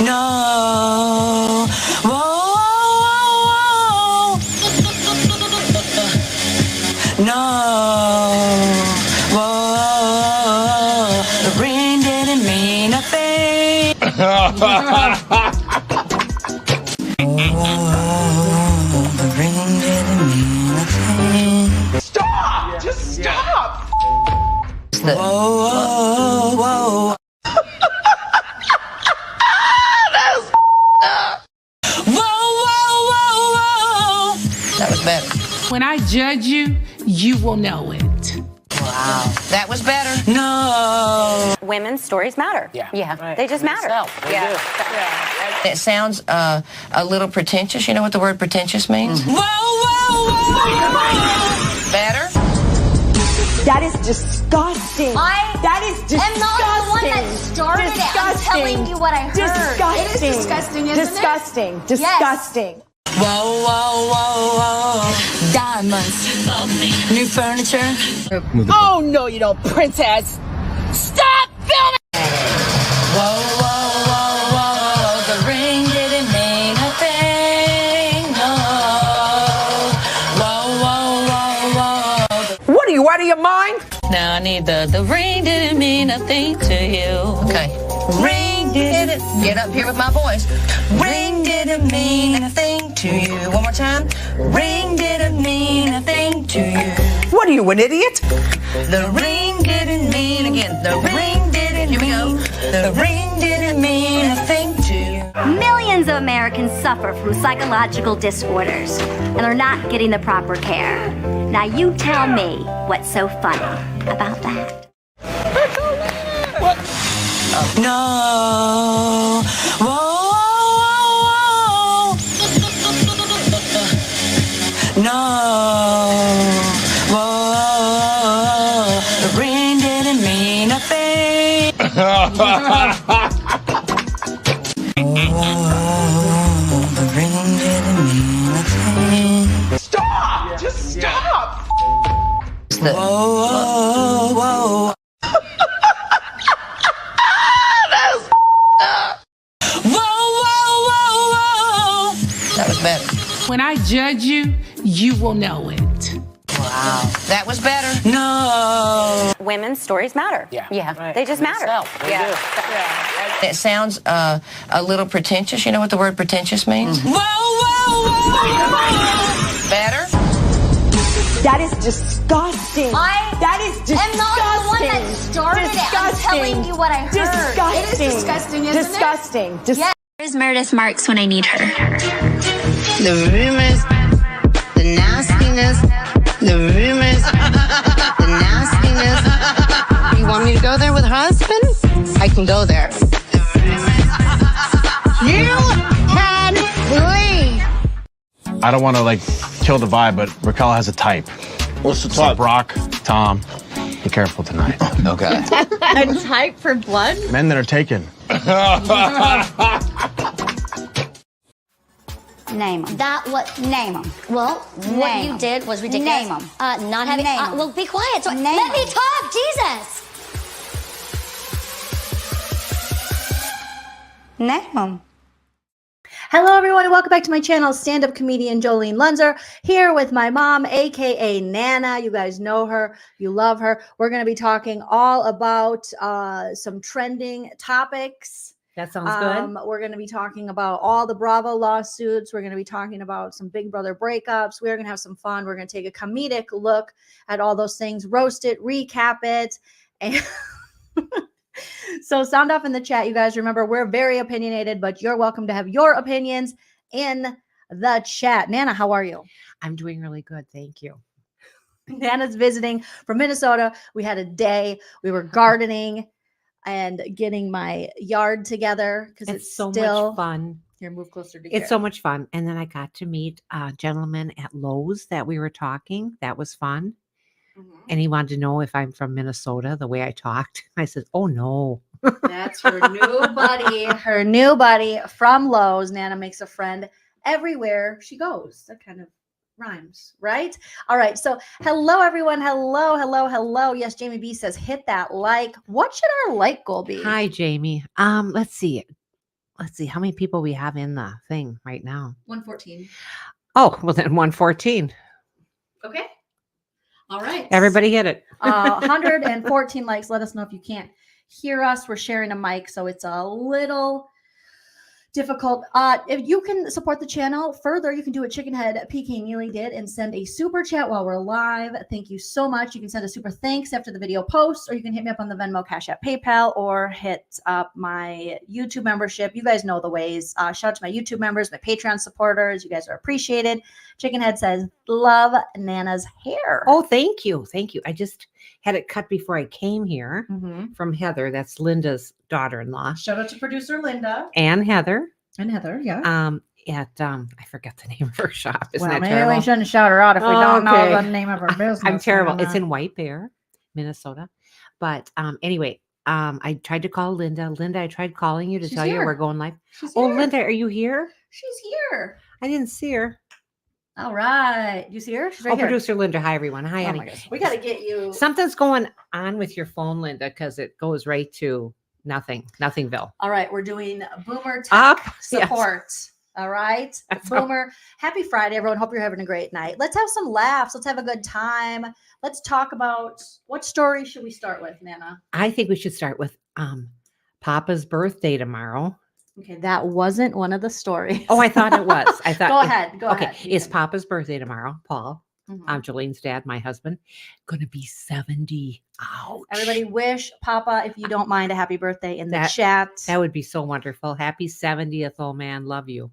No. Whoa, whoa, whoa. No. Whoa. The ring didn't mean a thing. The ring didn't mean a thing. Stop! Just stop! Whoa, whoa, whoa. That was better. When I judge you, you will know it. Wow. That was better. No. Women's stories matter. Yeah. Right. They just matter. Yeah. It sounds a little pretentious. You know what the word pretentious means? Whoa, whoa, whoa. Better? That is disgusting. That is disgusting. I'm not the one that started it. I'm telling you what I heard. Disgusting. It is disgusting, isn't disgusting. it? Disgusting. Whoa, whoa, whoa, whoa. Diamonds. New furniture. Oh, no, you don't, princess. Stop filming! Whoa, whoa, whoa, whoa. The ring didn't mean a thing. No. Whoa, whoa, whoa, whoa. What are you, out of your mind? Now I need the ring didn't mean a thing to you. Okay. Ring didn't. Get up here with my voice. Ring didn't mean a thing to you. One more time. Ring didn't mean a thing to you. What are you, an idiot? The ring didn't mean again. The ring didn't. Here we go. The ring didn't mean a thing to you. Millions of Americans suffer from psychological disorders, and they're not getting the proper care. Now you tell me what's so funny about that. No. Whoa, whoa, whoa. No. Whoa. The ring didn't mean a thing. The ring didn't mean a thing. Stop! Just stop! Whoa, whoa, whoa. That was better. When I judge you, you will know it. Wow. That was better. No. Women's stories matter. They just matter. It sounds a little pretentious. You know what the word pretentious means? Whoa, whoa, whoa. Better? That is disgusting. That is disgusting. I'm not the one that started it. I'm telling you what I heard. Disgusting. It is disgusting, isn't disgusting. it? Yeah. Where's Meredith Marks when I need her? The rumors, the nastiness, the rumors, the nastiness. You want me to go there with her husband? I can go there. You can leave. I don't want to kill the vibe, but Raquel has a type. What's the So type? Brock, Tom, be careful tonight. Okay. A type for blood? Men that are taken. Name them. Name them. Well, What you did was ridiculous. Name them. Not having. Name 'em. Well, be quiet. Name Let me 'em. talk. Jesus. Name them. Hello, everyone, and welcome back to my channel. Stand-up comedian Joleen Lunzer here with my mom, aka Nana. You guys know her, you love her. We're going to be talking all about some trending topics. That sounds good. We're going to be talking about all the Bravo lawsuits. We're going to be talking about some Big Brother breakups. We're going to have some fun. We're going to take a comedic look at all those things, roast it, recap it, and so sound off in the chat, you guys. Remember, we're very opinionated, but you're welcome to have your opinions in the chat. Nana, how are you? I'm doing really good. Thank you. Nana's visiting from Minnesota. We had a day. We were gardening and getting my yard together because it's so still much fun. Here, move closer to It's so much fun. And then I got to meet a gentleman at Lowe's that we were talking. That was fun. And he wanted to know if I'm from Minnesota, the way I talked. I said, oh, no. That's her new buddy from Lowe's. Nana makes a friend everywhere she goes. That kind of rhymes, right? All right. So hello, everyone. Hello. Yes, Jamie B says, hit that like. What should our like goal be? Hi, Jamie. Let's see. let's see how many people we have in the thing right now. 114. Oh, well then 114. Okay. All right. Everybody hit it. 114 likes. Let us know if you can't hear us. We're sharing a mic, so it's a little difficult. If you can support the channel further, you can do what Chickenhead PK Neely did and send a super chat while we're live. Thank you so much. You can send a super thanks after the video post, or you can hit me up on the Venmo, Cash App, PayPal, or hit up my YouTube membership. You guys know the ways. Shout out to my YouTube members, my Patreon supporters. You guys are appreciated. Chickenhead says, love Nana's hair. Oh, thank you. Thank you. I just had it cut before I came here from Heather. That's Linda's daughter-in-law. Shout out to producer Linda. And Heather. And Heather, yeah. At I forgot the name of her shop. Isn't Well, that maybe terrible? we shouldn't shout her out if we don't know the name of her business. I'm terrible. It's Nana. in White Bear, Minnesota. But anyway, I tried to call Linda. Linda, I tried calling you to She's tell you here. we're going live. She's Oh, here. Linda, are you here? She's here. I didn't see her. All right. You see her? She's right Oh, here. producer Linda. Hi, everyone. Hi, Oh honey. my gosh. We got to get you. Something's going on with your phone, Linda, because it goes right to Nothingville. All right. We're doing Boomer Tech Up. Yes. support. All right. That's Boomer. Happy Friday, everyone. Hope you're having a great night. Let's have some laughs. Let's have a good time. Let's talk about what story should we start with, Nana? I think we should start with Papa's birthday tomorrow. Okay. That wasn't one of the stories. Oh, I thought it was. I thought. Go ahead. Go Okay, ahead. You it's can- Papa's birthday tomorrow. Paul, Mhm. Jolene's dad, my husband, gonna be 70. Ouch. Everybody wish Papa, if you don't mind, a happy birthday in the That- chat. That would be so wonderful. Happy 70th, old man. Love you.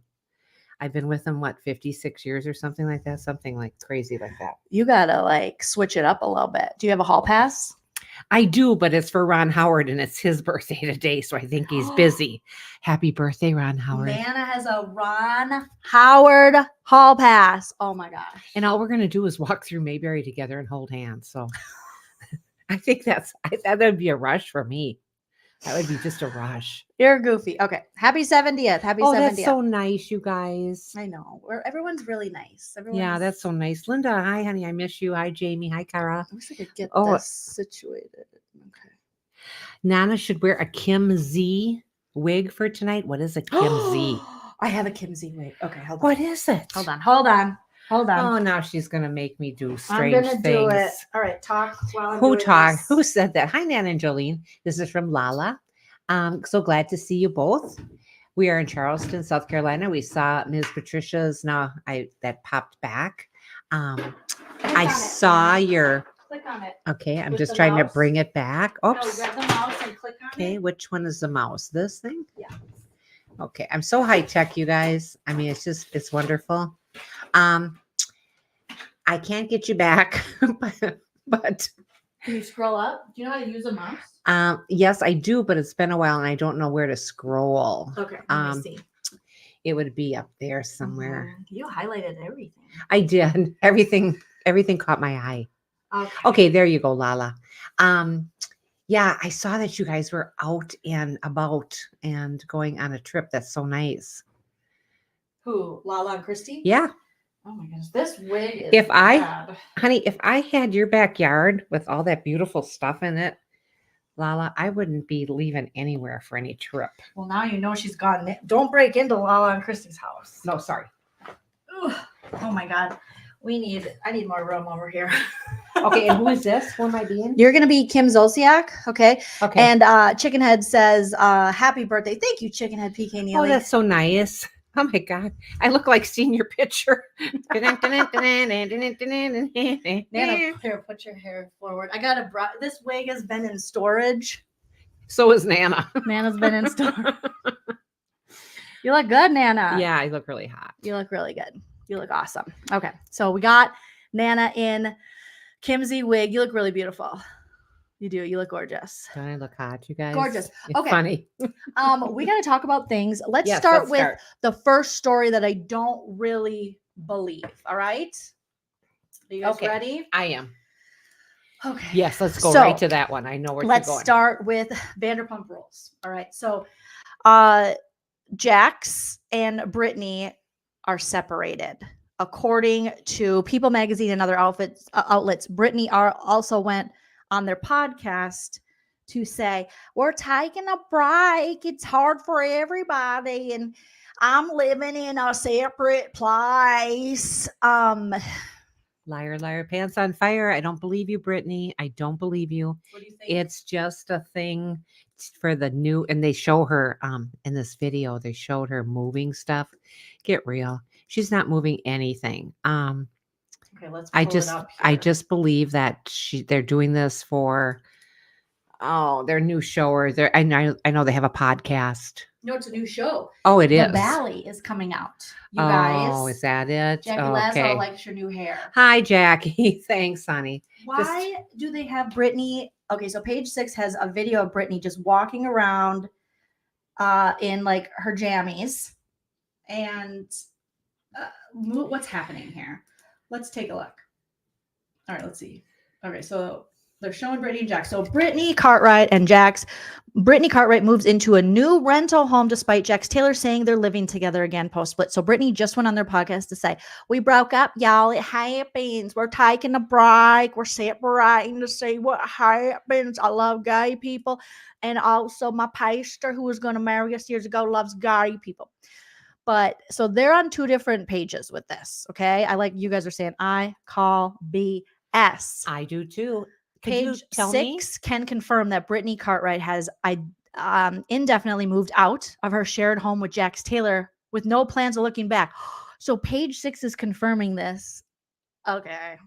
I've been with him, 56 years or something like that? Something like crazy like that. You gotta like switch it up a little bit. Do you have a hall pass? I do, but it's for Ron Howard and it's his birthday today, so I think he's busy. Happy birthday, Ron Howard. Nana has a Ron Howard hall pass. Oh my gosh. And all we're going to do is walk through Mayberry together and hold hands. So I think that would be a rush for me. That would be just a rush. You're goofy. Okay. Happy 70th. Happy 70th. That's so nice, you guys. I know. Everyone's really nice. Yeah, that's so nice. Linda, hi, honey. I miss you. Hi, Jamie. Hi, Kara. I wish I could get Oh. this situated. Okay. Nana should wear a Kim Z wig for tonight. What is a Kim Z? I have a Kim Z wig. Okay, hold on. What is it? Hold on. Hold on. Hold on. Oh, now she's going to make me do I'm strange gonna things. do it. All right, talk while I'm Who doing talked? this. Who said that? Hi, Nana and Jolene. This is from Lala. So glad to see you both. We are in Charleston, South Carolina. We saw Ms. Patricia's. Now that popped back. I saw your. Click on it. Okay, I'm With just the trying to mouse? bring it back. No, Oops. grab the mouse and click on Okay, it. which one is the mouse? This thing? Yeah. Okay, I'm so high tech, you guys. I mean, it's wonderful. I can't get you back, but Can you scroll up? Do you know how to use a mouse? yes, I do, but it's been a while and I don't know where to scroll. Okay, let me see. It would be up there somewhere. You highlighted everything. I did. Everything caught my eye. Okay. Okay, there you go, Lala. Yeah, I saw that you guys were out and about and going on a trip. That's so nice. Who? Lala and Christy? Yeah. Oh my gosh, this wig is If I, bad. honey, if I had your backyard with all that beautiful stuff in it, Lala, I wouldn't be leaving anywhere for any trip. Well, now you know she's gone. Don't break into Lala and Christy's house. No, sorry. Ugh. Oh my God. I need more room over here. Okay, and who is this? Who am I being? You're going to be Kim Zolciak. Okay. Okay. And Chickenhead says, happy birthday. Thank you, Chickenhead PK Neely. Oh, that's so nice. Oh my God. I look like senior picture. Nana, here, put your hair forward. I got this wig has been in storage. So is Nana. Nana's been in storage. You look good, Nana. Yeah, I look really hot. You look really good. You look awesome. Okay. So we got Nana in Kim Z wig. You look really beautiful. You do. You look gorgeous. Don't I look hot, you guys? Gorgeous. It's Okay. funny. We got to talk about things. Let's Yes, start let's with start. the first story that I don't really believe. All right. Are you guys Okay. ready? I am. Okay. Yes, let's go So, right to that one. I know where Let's you're going. start with Vanderpump Rules. All right. So Jax and Brittany are separated. According to People Magazine and other outlets, Brittany also went on their podcast to say, we're taking a break. It's hard for everybody. And I'm living in a separate place. Liar, liar, pants on fire. I don't believe you, Brittany. I don't believe you. What do you think? It's just a thing for the new, and they show her in this video, they showed her moving stuff. Get real. She's not moving anything. Okay, let's pull it up here. I just believe that they're doing this for their new show, or I know they have a podcast. No, it's a new show. Oh, it is. The Valley is coming out. You guys. Oh, is that it? Jackie Okay. Lazo likes your new hair. Hi, Jackie. Thanks, honey. Why do they have Brittany? Okay, so page 6 has a video of Brittany just walking around in like her jammies. And what's happening here? Let's take a look. All right, let's see. Okay, so they're showing Brittany and Jax. So Brittany Cartwright and Jax. Brittany Cartwright moves into a new rental home despite Jax Taylor saying they're living together again post-split. So Brittany just went on their podcast to say, we broke up, y'all. It happens. We're taking a break. We're separating to see what happens. I love gay people. And also my pastor who was going to marry us years ago loves gay people. But so they're on 2 different pages with this. Okay. I like you guys are saying, I call BS. I do too. Could Page you tell 6 can confirm that Brittany Cartwright has indefinitely moved out of her shared home with Jax Taylor with no plans of looking back. So page 6 is confirming this. Okay.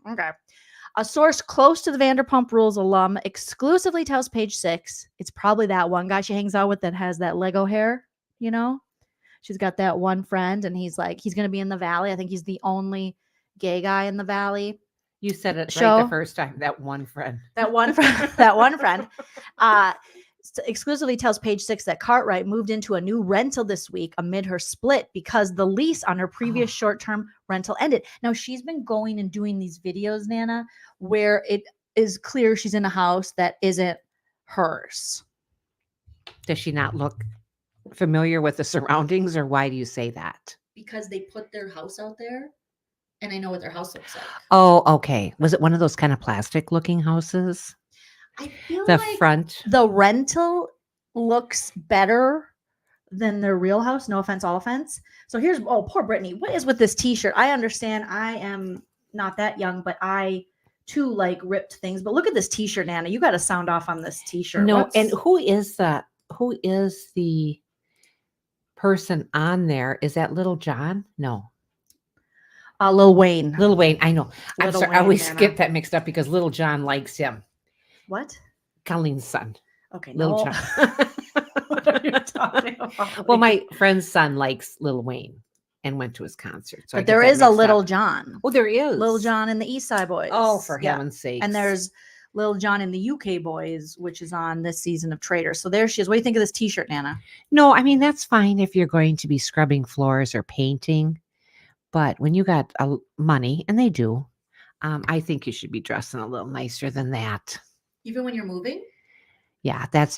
A source close to the Vanderpumprules alum exclusively tells page 6, it's probably that one guy she hangs out with that has that Lego hair, you know? She's got that one friend, and he's like, he's going to be in the Valley. I think he's the only gay guy in the Valley. You said it Show. right the first time. That one friend. That one friend. Exclusively tells page 6 that Cartwright moved into a new rental this week amid her split because the lease on her previous short-term rental ended. Now, she's been going and doing these videos, Nana, where it is clear she's in a house that isn't hers. Does she not look familiar with the surroundings, or why do you say that? Because they put their house out there, and I know what their house looks like. Oh, okay. Was it one of those kind of plastic looking houses? I feel The like front. the rental looks better than their real house. No offense, all offense. So here's, poor Brittany. What is with this t-shirt? I understand I am not that young, but I too like ripped things. But look at this t-shirt, Nana. You got to sound off on this t-shirt. No, and who is the person on there? Is that Little John? No. Lil Wayne. Lil Wayne, I know. I'm Little sorry. Wayne, I always Nana. get that mixed up because Little John likes him. What? Colleen's son. Okay. Little no. John. What are you talking about? Well, my friend's son likes Lil Wayne and went to his concert. So I But get there that is a mixed Little up. John. Oh, there is. Lil John and the East Side Boys. Oh, for heaven's sake. And there's Lil John and the UK Boys, which is on this season of Traitors. So there she is. What do you think of this t-shirt, Nana? No, I mean, that's fine if you're going to be scrubbing floors or painting. But when you got money, and they do, I think you should be dressing a little nicer than that. Even when you're moving? Yeah, it's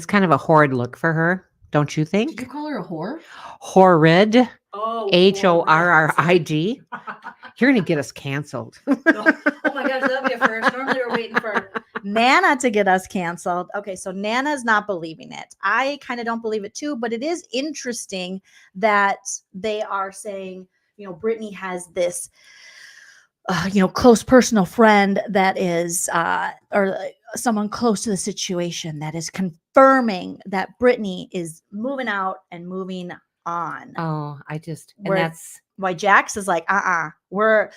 kind of a horrid look for her. Don't you think? Did you call her a whore? Horrid. Oh, HORRID. You're going to get us canceled. Oh my gosh, that'd be a first. Normally we're waiting for Nana to get us canceled. Okay, so Nana's not believing it. I kind of don't believe it too, but it is interesting that they are saying, Brittany has this, close personal friend that is, or someone close to the situation that is confirming that Brittany is moving out and moving on. Oh, and that's why Jax is like, where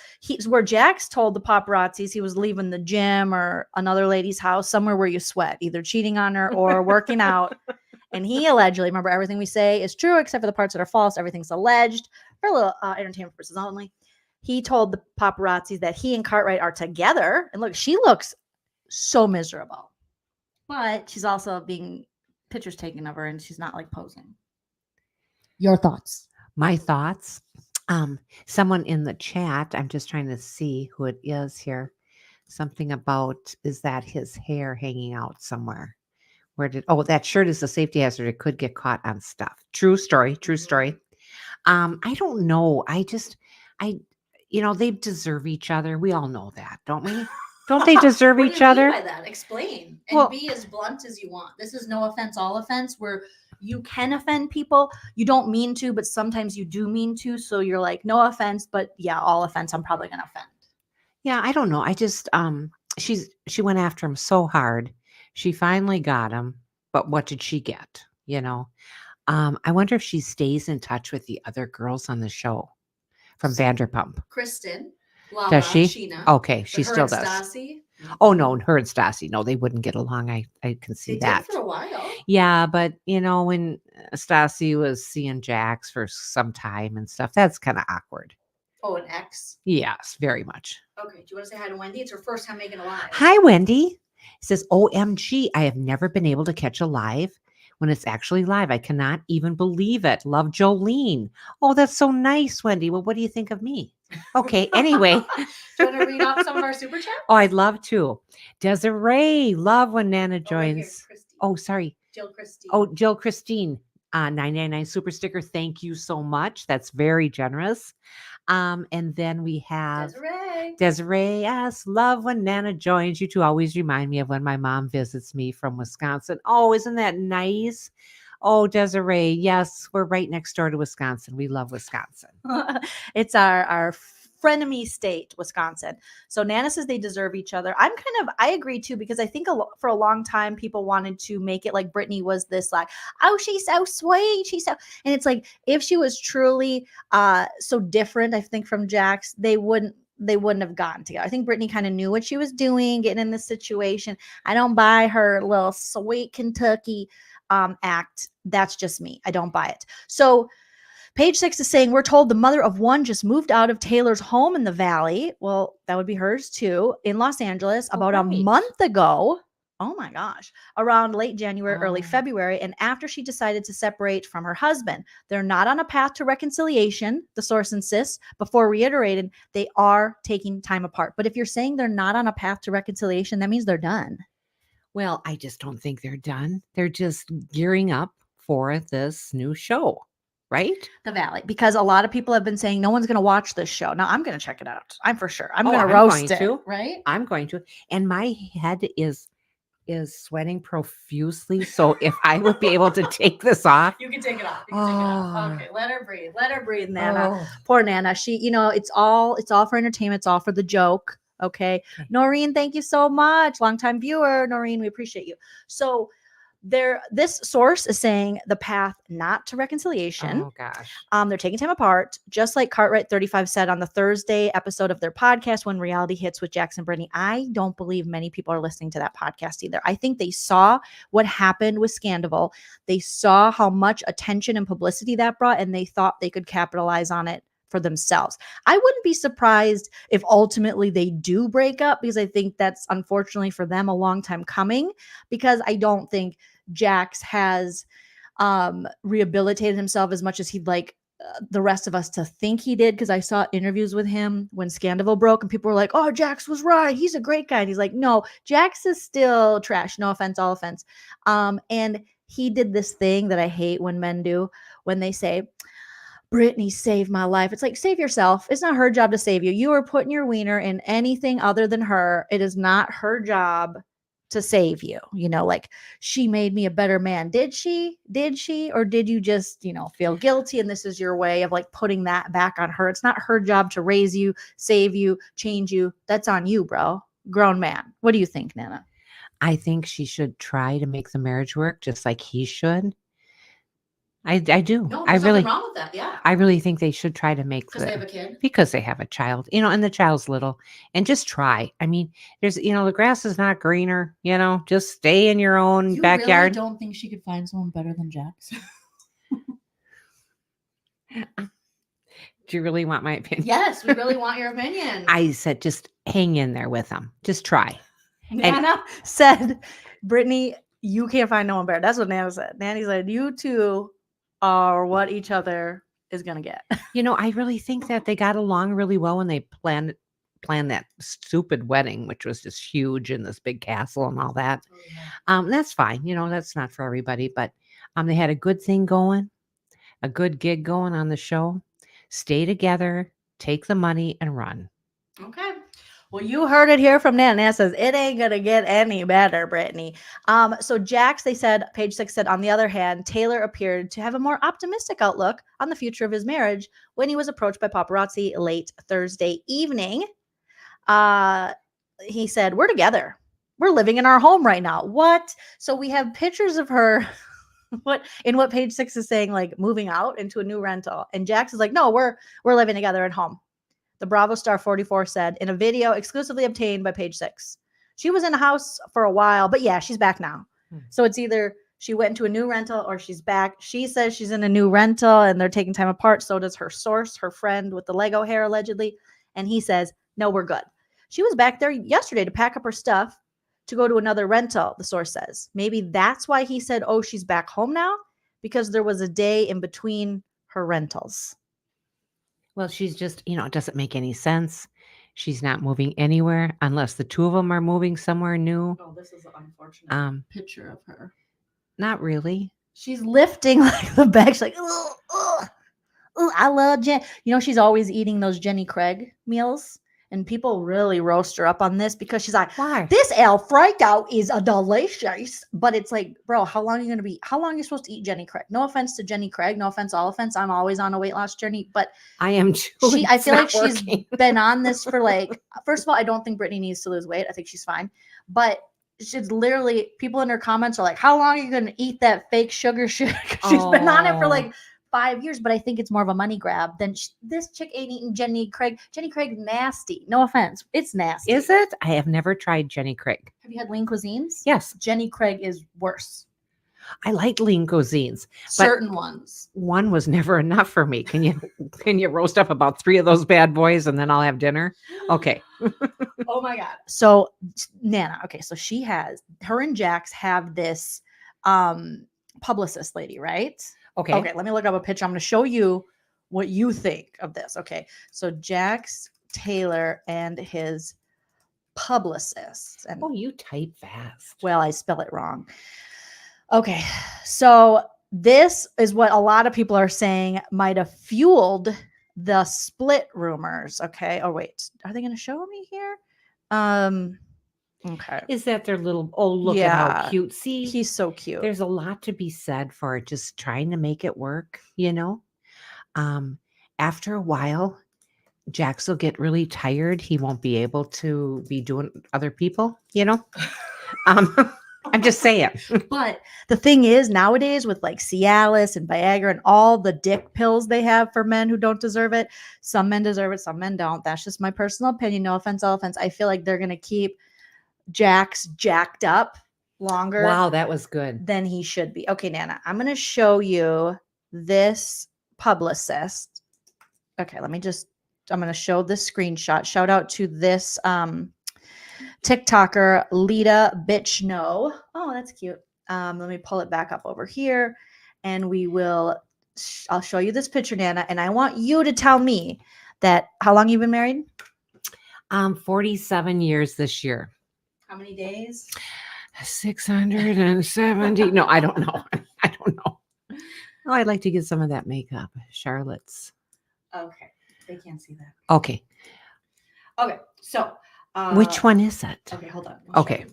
Jax told the paparazzis he was leaving the gym or another lady's house, somewhere where you sweat, either cheating on her or working out. And he allegedly, remember, everything we say is true except for the parts that are false. Everything's alleged for a little entertainment purposes only. He told the paparazzis that he and Cartwright are together. And look, she looks so miserable, but she's also being pictures taken of her and she's not like posing. Your thoughts? My thoughts. Someone in the chat, I'm just trying to see who it is here. Something about, is that his hair hanging out somewhere? That shirt is a safety hazard. It could get caught on stuff. True story. I don't know. They deserve each other. We all know that, don't we? Don't they deserve What each do you other? mean by that? Explain and Well- be as blunt as you want. This is no offense, all offense, where you can offend people. You don't mean to, but sometimes you do mean to. So you're like, no offense, but yeah, all offense. I'm probably gonna offend. Yeah, I don't know. I just she went after him so hard. She finally got him, but what did she get? I wonder if she stays in touch with the other girls on the show from Vanderpump. Kristen, Lala, Does she? Sheena. Okay, she but her still and does. Stassi, Oh no, her and Stassi, no, they wouldn't get along. I can see they that. did for a while. Yeah, but when Stassi was seeing Jax for some time and stuff, that's kind of awkward. Oh, an ex. Yes, very much. Okay, do you want to say hi to Wendy? It's her first time making a live. Hi, Wendy. It says, OMG, I have never been able to catch a live when it's actually live. I cannot even believe it. Love, Joleen. Oh, that's so nice, Wendy. Well, what do you think of me? Okay, anyway. Do you want to read off some of our super chats? Oh, I'd love to. Desiree, love when Nana Oh, right here, joins. Christy. Oh, sorry. Jill Christine. Oh, Jill Christine, 999 super sticker. Thank you so much. That's very generous. And then we have Desiree. Yes, love when Nana joins. You two always remind me of when my mom visits me from Wisconsin. Oh, isn't that nice? Oh, Desiree. Yes, we're right next door to Wisconsin. We love Wisconsin. It's our frenemy state, Wisconsin. So Nana says they deserve each other. I agree too, because I think for a long time people wanted to make it like Brittany was this like, oh, she's so sweet. And it's like, if she was truly so different, I think from Jax, they wouldn't have gotten together. I think Brittany kind of knew what she was doing, getting in this situation. I don't buy her little sweet Kentucky act. That's just me. I don't buy it. So Page 6 is saying, we're told the mother of one just moved out of Taylor's home in the Valley. Well, that would be hers too, in Los Angeles about a month ago. Oh my gosh. Around late January, early February. And after she decided to separate from her husband, they're not on a path to reconciliation, the source insists, before reiterating they are taking time apart. But if you're saying they're not on a path to reconciliation, that means they're done. Well, I just don't think they're done. They're just gearing up for this new show. Right? The Valley, because a lot of people have been saying no one's going to watch this show. Now I'm going to check it out. I'm for sure. I'm going to roast it. Right? I'm going to. And my head is sweating profusely. So if I would be able to take this off. You can take it off. You can take it off. Okay, let her breathe. Let her breathe, Nana. Poor Nana. She, it's all for entertainment. It's all for the joke. Okay. Noreen, thank you so much. Longtime viewer. Noreen, we appreciate you. So this source is saying the path not to reconciliation. Oh gosh. They're taking time apart, just like Cartwright 35 said on the Thursday episode of their podcast, When Reality Hits with Jackson Brittany. I don't believe many people are listening to that podcast either. I think they saw what happened with Scandival. They saw how much attention and publicity that brought, and they thought they could capitalize on it for themselves. I wouldn't be surprised if ultimately they do break up, because I think that's unfortunately for them a long time coming, because I don't think Jax has rehabilitated himself as much as he'd like the rest of us to think he did, because I saw interviews with him when Scandival broke and people were like, oh, Jax was right, he's a great guy. And he's like, no, Jax is still trash. No offense, all offense. And he did this thing that I hate when men do, when they say, Brittany saved my life. It's like, save yourself. It's not her job to save you. You are putting your wiener in anything other than her. It is not her job to save you. Like, she made me a better man. Did she? Or did you just, feel guilty? And this is your way of like putting that back on her. It's not her job to raise you, save you, change you. That's on you, bro. Grown man. What do you think, Nana? I think she should try to make the marriage work just like he should. I do. No, there's nothing wrong with that. Yeah. I really think they should try to make because they have a kid. Because they have a child, and the child's little, and just try. I mean, there's, the grass is not greener, just stay in your own backyard. You really don't think she could find someone better than Jax? Do you really want my opinion? Yes, we really want your opinion. I said, just hang in there with them. Just try. Nana said, Brittany, you can't find no one better. That's what Nana said. Nana said, you two are what each other is going to get. I really think that they got along really well when they planned that stupid wedding, which was just huge in this big castle and all that. Oh, yeah. That's fine. That's not for everybody, but they had a good thing going, a good gig going on the show. Stay together, take the money and run. Okay. Well, you heard it here from Nana. Nana says it ain't gonna get any better, Brittany. So Jax, they said, page 6 said, on the other hand, Taylor appeared to have a more optimistic outlook on the future of his marriage when he was approached by paparazzi late Thursday evening. He said, "We're together. We're living in our home right now." What? So we have pictures of her. What page 6 is saying, like moving out into a new rental, and Jax is like, "No, we're living together at home." The Bravo Star 44 said in a video exclusively obtained by page 6. She was in a house for a while, but yeah, she's back now. So it's either she went into a new rental or she's back. She says she's in a new rental and they're taking time apart. So does her source, her friend with the Lego hair, allegedly. And he says, no, we're good. She was back there yesterday to pack up her stuff to go to another rental, the source says. Maybe that's why he said, oh, she's back home now, because there was a day in between her rentals. Well, she's just, it doesn't make any sense. She's not moving anywhere unless the two of them are moving somewhere new. Oh, this is an unfortunate picture of her. Not really. She's lifting like the bag. She's like, ugh, I love Jen. She's always eating those Jenny Craig meals. And people really roast her up on this because she's like, why? This Alfredo is a delicious. But it's like, bro, how long are you supposed to eat Jenny Craig? No offense to Jenny Craig. No offense, all offense. I'm always on a weight loss journey. But I am too. I feel like she's been on this for first of all, I don't think Brittany needs to lose weight. I think she's fine. But she's literally, people in her comments are like, how long are you going to eat that fake sugar shit? She's been on it for 5 years, but I think it's more of a money grab than this chick ain't eating Jenny Craig. Jenny Craig's nasty. No offense. It's nasty. Is it? I have never tried Jenny Craig. Have you had lean cuisines? Yes. Jenny Craig is worse. I like lean cuisines. Certain ones. One was never enough for me. Can you roast up about 3 of those bad boys and then I'll have dinner? Okay. Oh my God. So Nana, okay, so her and Jax have this publicist lady, right? Okay, let me look up a picture. I'm going to show you what you think of this. Okay, so Jax Taylor and his publicist. And, you type fast. Well, I spell it wrong. Okay, so this is what a lot of people are saying might have fueled the split rumors. Okay. Oh, wait. Are they going to show me here? Okay. Is that their little, look at how cute. See, he's so cute. There's a lot to be said for just trying to make it work, After a while, Jax will get really tired. He won't be able to be doing other people, I'm just saying. But the thing is, nowadays with Cialis and Viagra and all the dick pills they have for men who don't deserve it, some men deserve it, some men don't. That's just my personal opinion. No offense, all offense. I feel like they're going to keep Jax jacked up longer. Wow, that was good. Than he should be. Okay, Nana, I'm going to show you this publicist. Okay, I'm going to show this screenshot. Shout out to this TikToker, Lita Bitch No. Oh, that's cute. Let me pull it back up over here and I'll show you this picture, Nana, and I want you to tell me how long you've been married? 47 years this year. How many days? 670. No, I don't know. I don't know. Oh, I'd like to get some of that makeup. Charlotte's. Okay. They can't see that. Okay. Okay. So. Which one is it? Okay, hold on. Okay.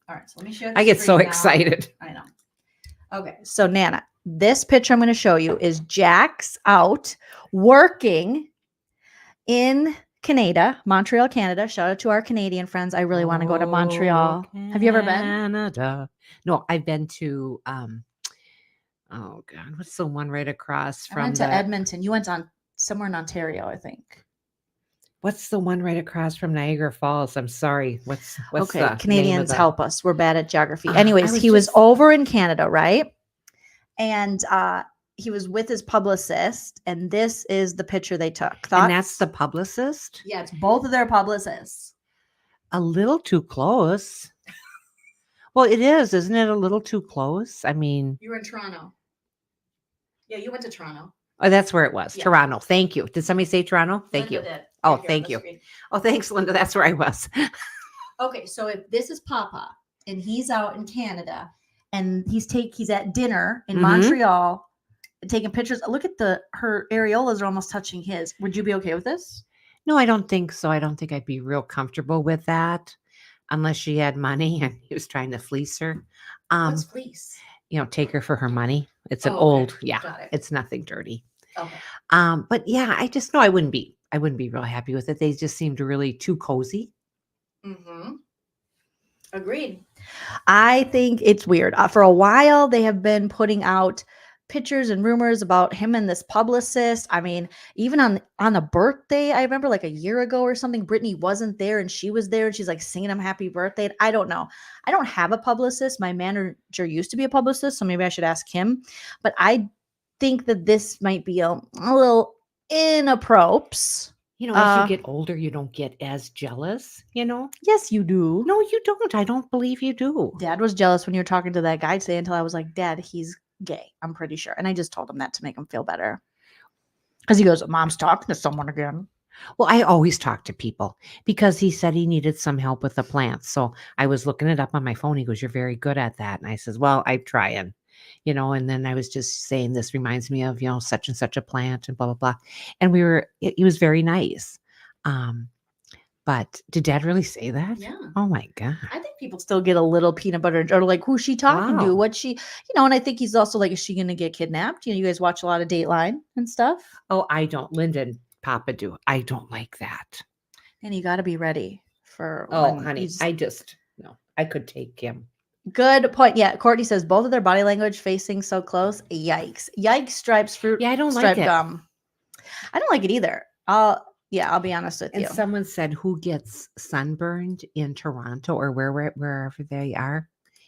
All right. So let me show you. I get so excited. I know. Okay. So Nana, this picture I'm going to show you is Jax out working in Montreal, Canada. Shout out to our Canadian friends. I really want to go to Montreal. Canada. Have you ever been? Canada. No, I've been to oh God, what's the one right across from I went to Edmonton. You went on somewhere in Ontario, I think. What's the one right across from Niagara Falls? I'm sorry. What's okay? The Canadians help us. We're bad at geography. Anyways, he was over in Canada, right? And he was with his publicist, and this is the picture they took. Thoughts? And that's the publicist? Yeah, it's both of their publicists. A little too close. Well, it is, isn't it? A little too close. I mean, you were in Toronto. Yeah, you went to Toronto. Oh, that's where it was. Yeah. Toronto. Thank you. Did somebody say Toronto? Thank Linda you. Did. Oh, thank you. Screen. Oh, thanks, Linda. That's where I was. Okay, so if this is Papa and he's out in Canada and he's at dinner in Montreal taking pictures. Look at her areolas are almost touching his. Would you be okay with this? No, I don't think so. I don't think I'd be real comfortable with that unless she had money and he was trying to fleece her. What's fleece? Take her for her money. It's an Oh, okay. old, Got it. it's nothing dirty. Okay. But yeah, I just know I wouldn't be real happy with it. They just seemed really too cozy. Mm-hmm. Agreed. I think it's weird. For a while, they have been putting out pictures and rumors about him and this publicist. I mean, even on a birthday, I remember like a year ago or something, Brittany wasn't there and she was there and she's like singing him happy birthday. And I don't know. I don't have a publicist. My manager used to be a publicist, so maybe I should ask him. But I think that this might be a little inappropriate. As you get older, you don't get as jealous, Yes, you do. No, you don't. I don't believe you do. Dad was jealous when you were talking to that guy today until I was like, Dad, he's gay. I'm pretty sure. And I just told him that to make him feel better. Because he goes, Mom's talking to someone again. Well, I always talk to people because he said he needed some help with the plants. So I was looking it up on my phone. He goes, You're very good at that. And I says, Well, I'm trying, and then I was just saying, this reminds me of, such and such a plant and blah, blah, blah. And he was very nice. But did Dad really say that? Yeah. Oh my God. I think people still get a little peanut butter or like, who's she talking to? Wow. What's she, and I think he's also like, is she going to get kidnapped? You guys watch a lot of Dateline and stuff. Oh, I don't. Linda and Papa do. I don't like that. And you got to be ready for. Oh, honey, no, I could take him. Good point. Yeah, Courtney says both of their body language facing so close. Yikes! Yikes! Stripes fruit. Yeah, I don't like stripe it. Gum. I don't like it either. I'll be honest with And you. someone said, who gets sunburned in Toronto or wherever they are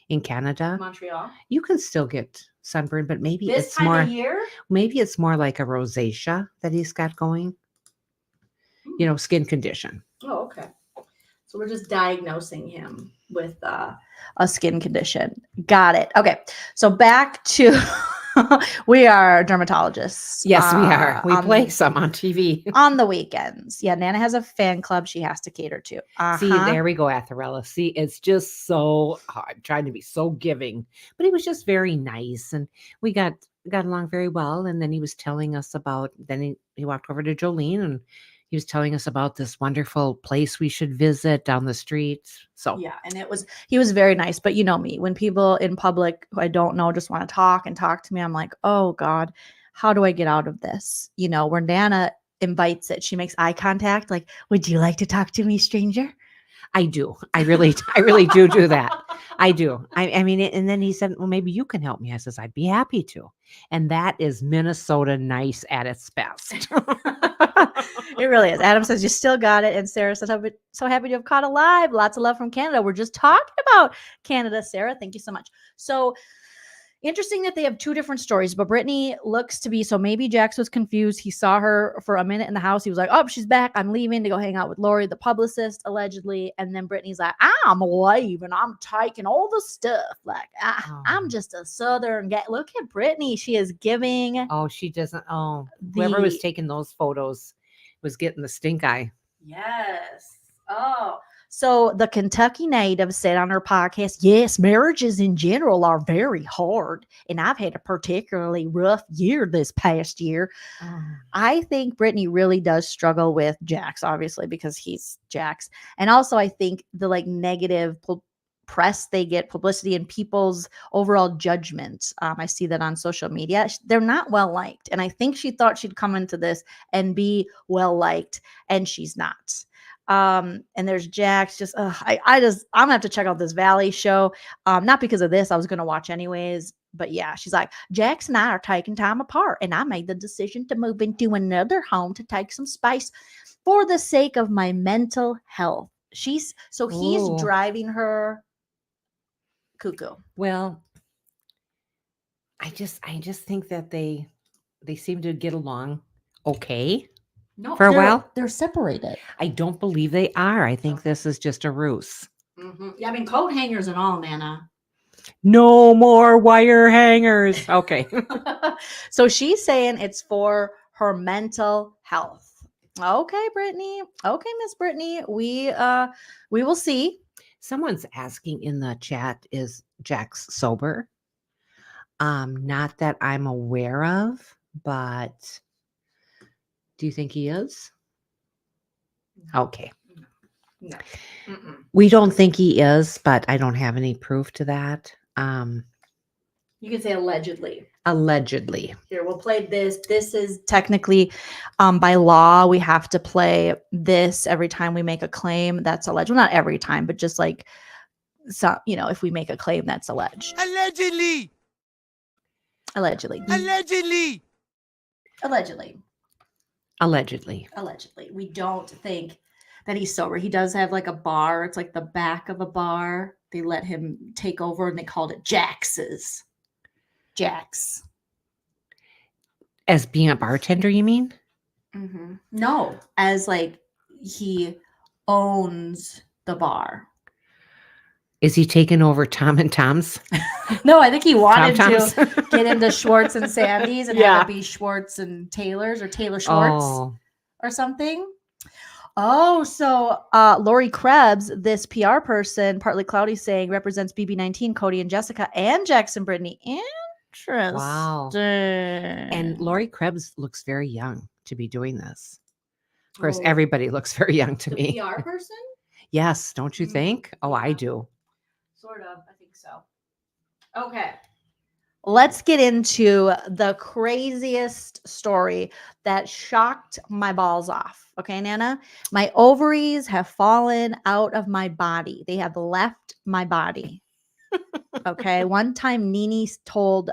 in Canada? Montreal. You can still get sunburned, but maybe This it's time more. of year. Maybe it's more like a rosacea that he's got going. Skin condition. Oh, okay. So we're just diagnosing him with a skin condition. Got it. Okay. So back to we are dermatologists. Yes, we are. We play some on TV. On the weekends. Yeah, Nana has a fan club she has to cater to. See, there we go, Atharella. See, it's just so I'm trying to be so giving. But he was just very nice and we got along very well. And then he was telling us about he walked over to Joleen and he was telling us about this wonderful place we should visit down the street. So yeah, and he was very nice. But you know me, when people in public who I don't know just want to talk to me, I'm like, oh God, how do I get out of this? Where Nana invites it, she makes eye contact, like, would you like to talk to me, stranger? I do. I really do that. I do. I mean, and then he said, well, maybe you can help me. I says, I'd be happy to. And that is Minnesota nice at its best. It really is. Adam says, you still got it. And Sarah says, I'm so happy to have caught alive. Lots of love from Canada. We're just talking about Canada, Sarah. Thank you so much. So interesting that they have two different stories, but Brittany looks to be, so maybe Jax was confused. He saw her for a minute in the house. He was like, oh, she's back. I'm leaving to go hang out with Lori, the publicist, allegedly. And then Brittany's like, I'm leaving. I'm taking all the stuff. Like, I'm just a Southern guy. Look at Brittany. She is giving. Oh, she doesn't. Oh, whoever was taking those photos was getting the stink eye. Yes. Oh, so the Kentucky native said on her podcast, yes, marriages in general are very hard. And I've had a particularly rough year this past year. I think Brittany really does struggle with Jax, obviously, because he's Jax. And also, I think the negative press they get, publicity, and people's overall judgment. I see that on social media. They're not well liked. And I think she thought she'd come into this and be well liked, and she's not. And there's Jax. Just I'm gonna have to check out this Valley show. Not because of this, I was gonna watch anyways. But yeah, she's like, Jax and I are taking time apart, and I made the decision to move into another home to take some space for the sake of my mental health. He's driving her cuckoo. Well, I just think that they seem to get along okay. No, for a while. They're separated. I don't believe they are. I think this is just a ruse. Mm-hmm. Yeah, I mean, coat hangers and all, Nana. No more wire hangers. Okay. So she's saying it's for her mental health. Okay, Brittany. Okay, Miss Brittany. We will see. Someone's asking in the chat, is Jax sober? Not that I'm aware of, but do you think he is? Okay. No. We don't think he is, but I don't have any proof to that. You can say allegedly. Allegedly. Here, we'll play this. This is technically, by law, we have to play this every time we make a claim that's alleged. Well, not every time, but just like, so, if we make a claim that's alleged. Allegedly. Allegedly. Allegedly. Allegedly. Allegedly. Allegedly. We don't think that he's sober. He does have like a bar. It's like the back of a bar. They let him take over and they called it Jax's. Jax. As being a bartender, you mean? Mm-hmm. No, as like he owns the bar. Is he taking over Tom and Tom's? No, I think he wanted Tom-Toms? to get into Schwartz and Sandy's and have it be Schwartz and Taylor's or Taylor Schwartz or something. Oh, so Lori Krebs, this PR person, Partly Cloudy, saying represents BB19, Cody and Jessica, and Jackson Brittany. Interesting. Wow. And Lori Krebs looks very young to be doing this. Of course, everybody looks very young to me. PR person? Yes, don't you think? Oh, I do. Sort of. I think so. Okay. Let's get into the craziest story that shocked my balls off. Okay, Nana? My ovaries have fallen out of my body. They have left my body. Okay. One time Nene told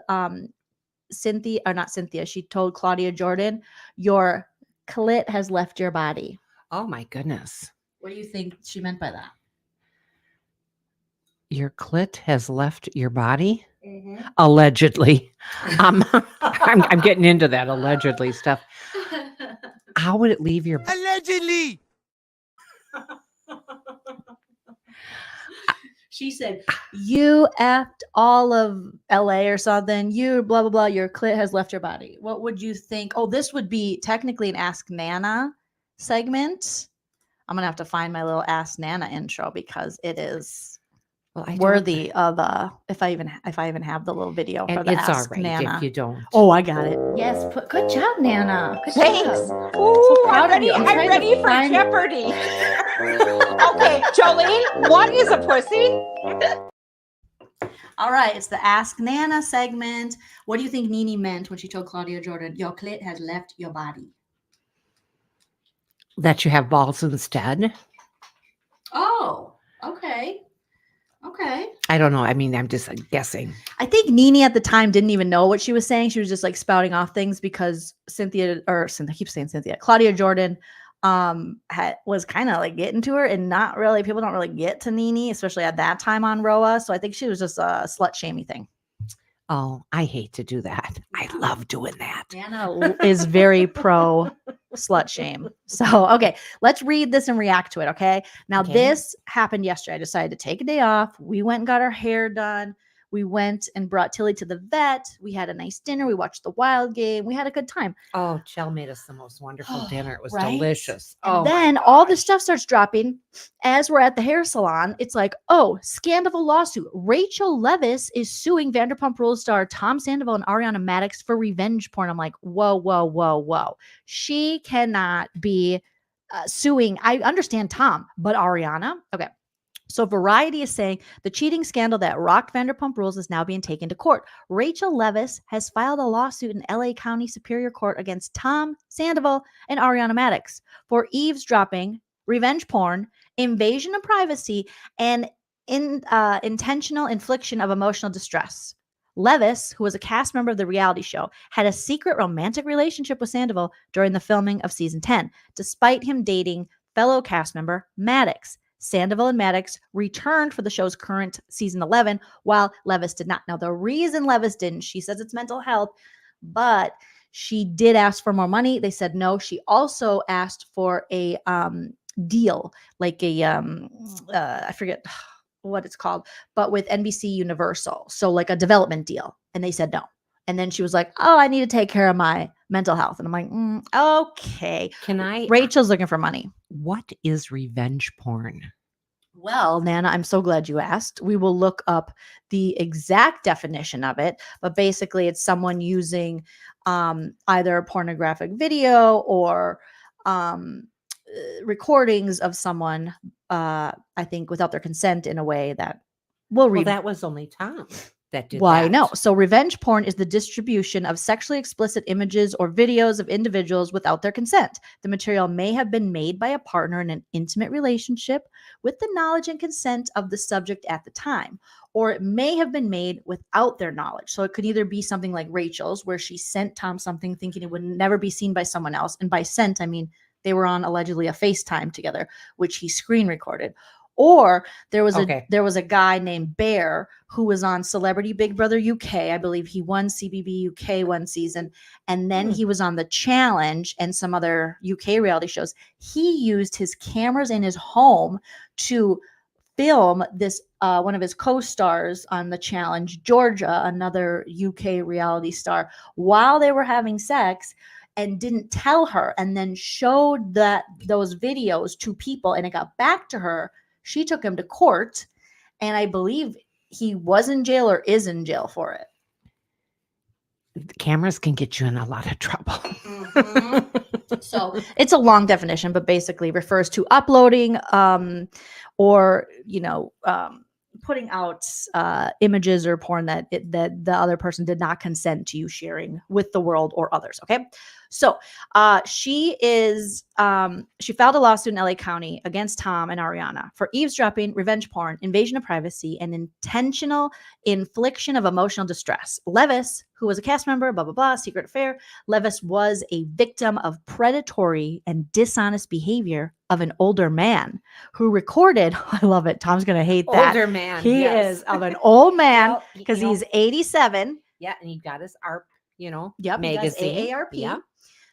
she told Claudia Jordan, your clit has left your body. Oh my goodness. What do you think she meant by that? Your clit has left your body? Mm-hmm. Allegedly. I'm getting into that allegedly stuff. How would it leave your allegedly? She said, you effed all of LA or something. You blah, blah, blah. Your clit has left your body. What would you think? Oh, this would be technically an Ask Nana segment. I'm going to have to find my little Ask Nana intro because it is worthy of if I even have the little video for the it's Ask all right Nana. if you don't. Oh, I got it. Yes, good job, Nana. Good Thanks. job. Ooh, So proud of you. I'm trying to ready for find- Jeopardy. Okay, Jolene, what is a pussy? All right, it's the Ask Nana segment. What do you think Nene meant when she told Claudia Jordan, your clit has left your body? That you have balls instead? Oh, okay. Okay. I don't know. I mean, I'm just guessing. I think Nene at the time didn't even know what she was saying. She was just like spouting off things because Claudia Jordan was kind of like getting to her, and not really, people don't really get to Nene, especially at that time on Roa. So I think she was just a slut shamey thing. Oh, I hate to do that. I love doing that. Nana is very pro slut shame. So, okay, let's read this and react to it. Okay. Now, this happened yesterday. I decided to take a day off. We went and got our hair done. We went and brought Tilly to the vet. We had a nice dinner. We watched the Wild game. We had a good time. Oh, Chell made us the most wonderful dinner. It was Right? delicious. And then all the stuff starts dropping as we're at the hair salon. It's like, oh, scandal lawsuit. Rachel Leviss is suing Vanderpump Rules star Tom Sandoval and Ariana Madix for revenge porn. I'm like, whoa, whoa, whoa, whoa. She cannot be suing. I understand Tom, but Ariana? Okay. So Variety is saying the cheating scandal that rocked Vanderpump Rules is now being taken to court. Rachel Leviss has filed a lawsuit in LA County Superior Court against Tom Sandoval and Ariana Madix for eavesdropping, revenge porn, invasion of privacy, and intentional infliction of emotional distress. Leviss, who was a cast member of the reality show, had a secret romantic relationship with Sandoval during the filming of season 10, despite him dating fellow cast member Madix. Sandoval and Madix returned for the show's current season 11, while Leviss did not. Now, the reason Leviss didn't, she says it's mental health, but she did ask for more money. They said no. She also asked for a deal, like a I forget what it's called, but with NBC Universal. So like a development deal. And they said no. And then she was like, oh, I need to take care of my mental health. And I'm like, okay. Rachel's looking for money. What is revenge porn? Well, Nana, I'm so glad you asked. We will look up the exact definition of it. But basically, it's someone using either a pornographic video or recordings of someone, I think, without their consent in a way that we'll read. Well, that was only Tom that did Why, that. no. So revenge porn is the distribution of sexually explicit images or videos of individuals without their consent. The material may have been made by a partner in an intimate relationship with the knowledge and consent of the subject at the time, or it may have been made without their knowledge. So it could either be something like Rachel's, where she sent Tom something thinking it would never be seen by someone else. And by sent, I mean they were on allegedly a FaceTime together, which he screen recorded. Or there was a guy named Bear who was on Celebrity Big Brother UK. I believe he won CBB UK one season. And then he was on The Challenge and some other UK reality shows. He used his cameras in his home to film this, one of his co-stars on The Challenge, Georgia, another UK reality star, while they were having sex, and didn't tell her, and then showed those videos to people, and it got back to her. She took him to court, and I believe he was in jail or is in jail for it. The cameras can get you in a lot of trouble. So it's a long definition, but basically refers to uploading or, putting out images or porn that the other person did not consent to you sharing with the world or others. Okay. So she filed a lawsuit in LA County against Tom and Ariana for eavesdropping, revenge porn, invasion of privacy, and intentional infliction of emotional distress. Levis, who was a cast member, blah, blah, blah, secret affair. Levis was a victim of predatory and dishonest behavior of an older man who recorded, I love it. Tom's going to hate that. Older man. He is of an old man because he's 87. Yeah. And he got his ARP, Yep, magazine. AARP. Yeah.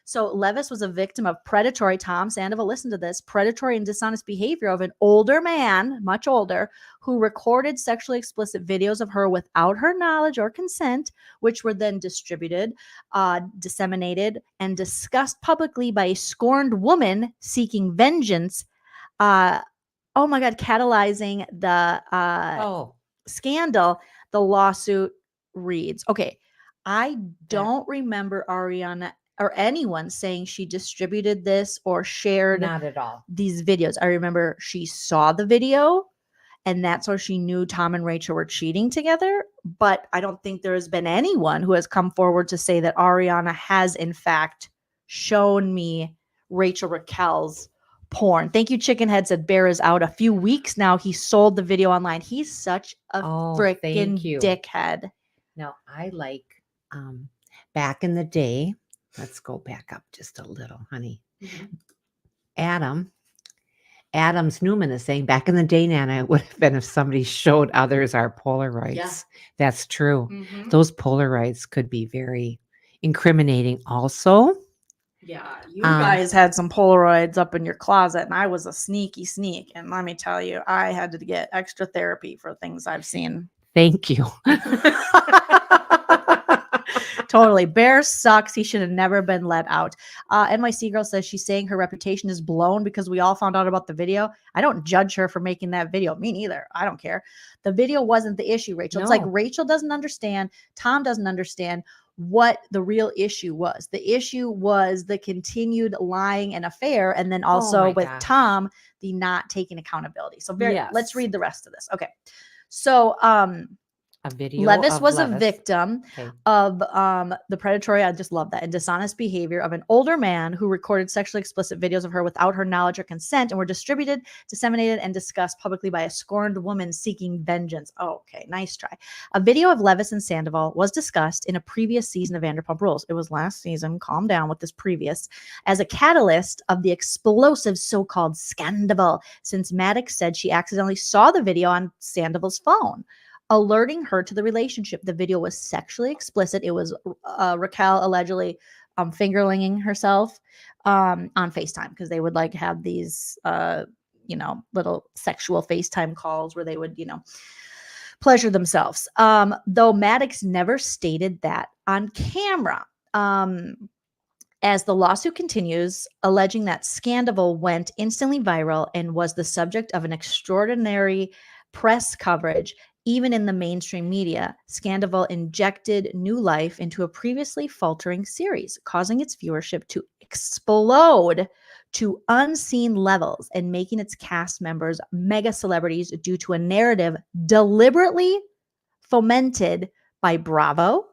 So Levis was a victim of predatory, Tom Sandoval, listen to this, predatory and dishonest behavior of an older man, much older, who recorded sexually explicit videos of her without her knowledge or consent, which were then distributed, disseminated, and discussed publicly by a scorned woman seeking vengeance. Oh my God, catalyzing the scandal. The lawsuit reads, okay, I don't remember Ariana or anyone saying she distributed this or shared Not at all. these videos. I remember she saw the video and that's how she knew Tom and Rachel were cheating together. But I don't think there has been anyone who has come forward to say that Ariana has in fact shown me Rachel Raquel's porn. Thank you, Chickenhead said Bear is out a few weeks now. He sold the video online. He's such a freaking dickhead. Now, I like back in the day, let's go back up just a little, honey. Adams Newman is saying back in the day, Nana, it would have been if somebody showed others our Polaroids. Yeah. That's true. Those Polaroids could be very incriminating also. Yeah, you guys had some Polaroids up in your closet, and I was a sneaky sneak. And let me tell you, I had to get extra therapy for things I've seen. Thank you. Totally. Bear sucks. He should have never been let out. NYC Girl says she's saying her reputation is blown because we all found out about the video. I don't judge her for making that video. Me neither. I don't care. The video wasn't the issue, Rachel. It's like Rachel doesn't understand. Tom doesn't understand what the real issue was. The issue was the continued lying and affair. And then also with Tom, the not taking accountability. So let's read the rest of this. Okay. So, a video Levis was a victim of the predatory, I just love that, and dishonest behavior of an older man who recorded sexually explicit videos of her without her knowledge or consent and were distributed, disseminated, and discussed publicly by a scorned woman seeking vengeance. Oh, okay, nice try. A video of Levis and Sandoval was discussed in a previous season of Vanderpump Rules. It was last season, calm down with this previous, as a catalyst of the explosive so-called scandal, since Maddox said she accidentally saw the video on Sandoval's phone, alerting her to the relationship. The video was sexually explicit. It was Raquel allegedly fingerlinging herself on FaceTime, because they would like have these, little sexual FaceTime calls where they would, pleasure themselves. Though Maddox never stated that on camera. As the lawsuit continues, alleging that Scandival went instantly viral and was the subject of an extraordinary press coverage, even in the mainstream media, Scandival injected new life into a previously faltering series, causing its viewership to explode to unseen levels and making its cast members mega celebrities due to a narrative deliberately fomented by Bravo,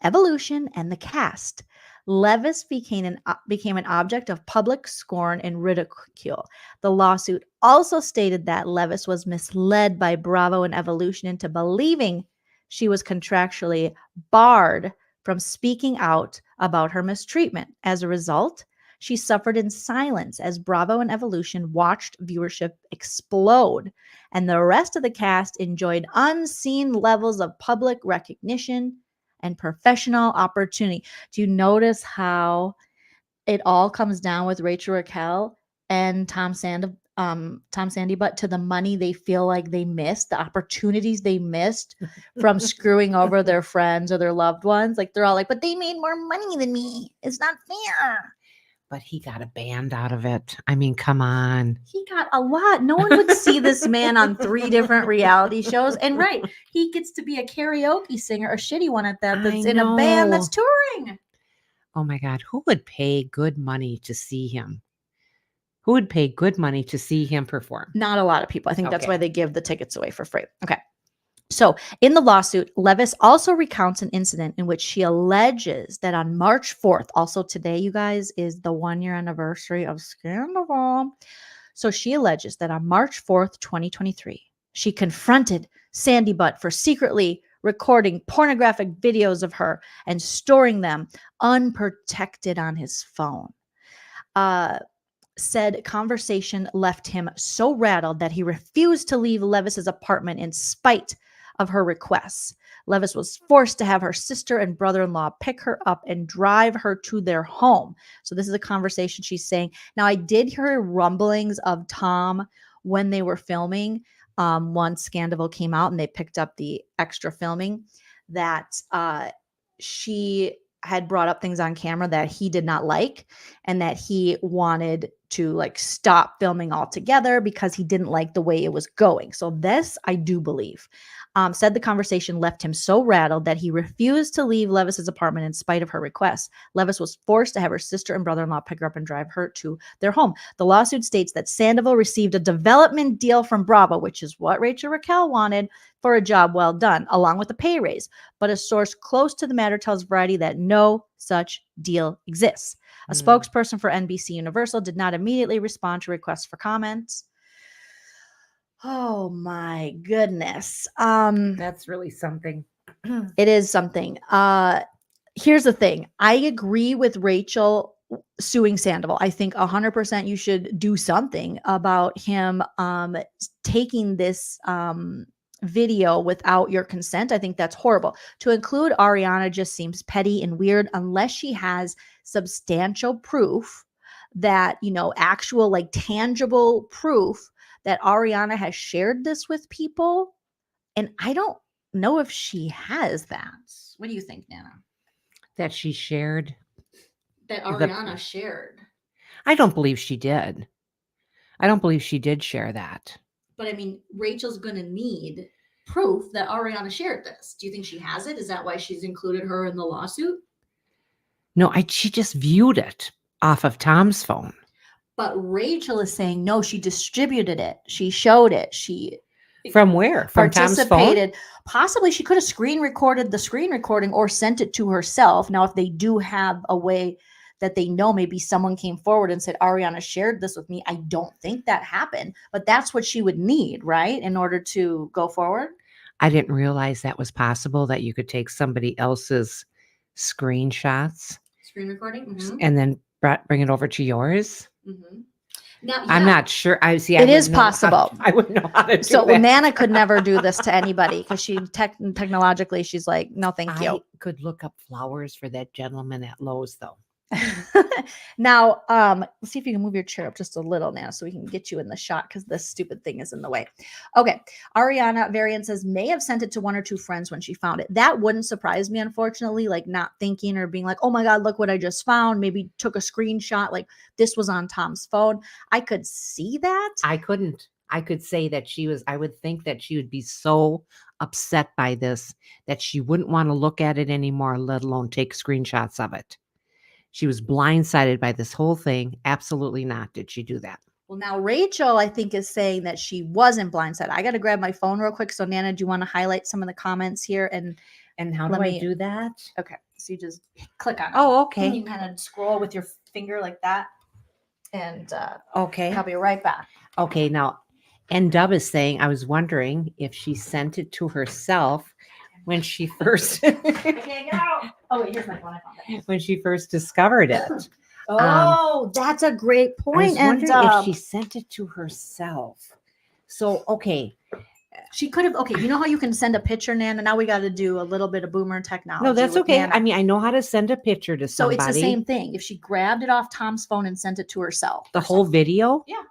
Evolution, and the cast. Levis became an object of public scorn and ridicule. The lawsuit also stated that Levis was misled by Bravo and Evolution into believing she was contractually barred from speaking out about her mistreatment. As a result, she suffered in silence as Bravo and Evolution watched viewership explode, and the rest of the cast enjoyed unseen levels of public recognition and professional opportunity. Do you notice how it all comes down with Rachel Raquel and Tom Sandy Butt to the money they feel like they missed, the opportunities they missed from screwing over their friends or their loved ones? Like, they're all like, but they made more money than me. It's not fair. But he got a band out of it. I mean, come on. He got a lot. No one would see this man on 3 different reality shows. And right, he gets to be a karaoke singer, a shitty one at that, that's in a band that's touring. Oh my God. Who would pay good money to see him? Who would pay good money to see him perform? Not a lot of people. I think that's why they give the tickets away for free. Okay. So in the lawsuit, Levis also recounts an incident in which she alleges that on March 4th, also today, you guys, is the 1-year anniversary of Scandal. So she alleges that on March 4th, 2023, she confronted Sandy Butt for secretly recording pornographic videos of her and storing them unprotected on his phone. Said conversation left him so rattled that he refused to leave Levis's apartment in spite of her requests. Levis was forced to have her sister and brother-in-law pick her up and drive her to their home. So this is a conversation she's saying. Now, I did hear rumblings of Tom when they were filming. Once Scandal came out and they picked up the extra filming, that she had brought up things on camera that he did not like and that he wanted to like stop filming altogether because he didn't like the way it was going. So this I do believe. Said the conversation left him so rattled that he refused to leave Levis's apartment in spite of her requests. Levis was forced to have her sister and brother-in-law pick her up and drive her to their home. The lawsuit states that Sandoval received a development deal from Bravo, which is what Rachel Raquel wanted, for a job well done, along with a pay raise. But a source close to the matter tells Variety that no such deal exists. A spokesperson for NBC Universal did not immediately respond to requests for comments. Oh my goodness. That's really something. It is something. Here's the thing. I agree with Rachel suing Sandoval. I think 100% you should do something about him taking this video without your consent. I think that's horrible. To include Ariana just seems petty and weird unless she has substantial proof that, you know, actual like tangible proof that Ariana has shared this with people. And I don't know if she has that. What do you think, Nana? That she shared? That Ariana shared. I don't believe she did. I don't believe she did share that. But I mean, Rachel's going to need proof that Ariana shared this. Do you think she has it? Is that why she's included her in the lawsuit? No, she just viewed it off of Tom's phone. But Rachel is saying, no, she distributed it. She showed it. She From where? From Tom's phone? Possibly she could have screen recorded the screen recording or sent it to herself. Now, if they do have a way that they know, maybe someone came forward and said, Ariana shared this with me. I don't think that happened, but that's what she would need, right? In order to go forward. I didn't realize that was possible, that you could take somebody else's screenshots. Screen recording? Mm-hmm. And then bring it over to yours. Mm-hmm. Now, I'm not sure. It is possible. I wouldn't know how to do so that. Nana could never do this to anybody because she technologically, she's like, no, thank you. I could look up flowers for that gentleman at Lowe's, though. Now, let's see if you can move your chair up just a little now so we can get you in the shot because this stupid thing is in the way. Okay. Ariana Varian says may have sent it to 1 or 2 friends when she found it. That wouldn't surprise me, unfortunately, like not thinking or being like, oh my God, look what I just found. Maybe took a screenshot like this was on Tom's phone. I could see that. I couldn't. I could say that I would think that she would be so upset by this that she wouldn't want to look at it anymore, let alone take screenshots of it. she was blindsided by this whole thing. Absolutely not. Did she do that? Well, now Rachel, I think, is saying that she wasn't blindsided. I got to grab my phone real quick. So, Nana, do you want to highlight some of the comments here? And how do I do that? Okay. So you just click on it. Oh, okay. You kind of scroll with your finger like that. And okay. I'll be right back. Okay. Now, N-Dub is saying, I was wondering if she sent it to herself when she first Okay, go. Oh, wait, here's my phone. I found it. when she first discovered it. Oh, that's a great I point. was And wondering if she sent it to herself. So, okay. she could have. Okay, you know how you can send a picture, Nana? Now we got to do a little bit of boomer technology. No, that's with okay. Nana. I mean, I know how to send a picture to So somebody. it's the same thing. If she grabbed it off Tom's phone and sent it to herself. The whole video? Yeah.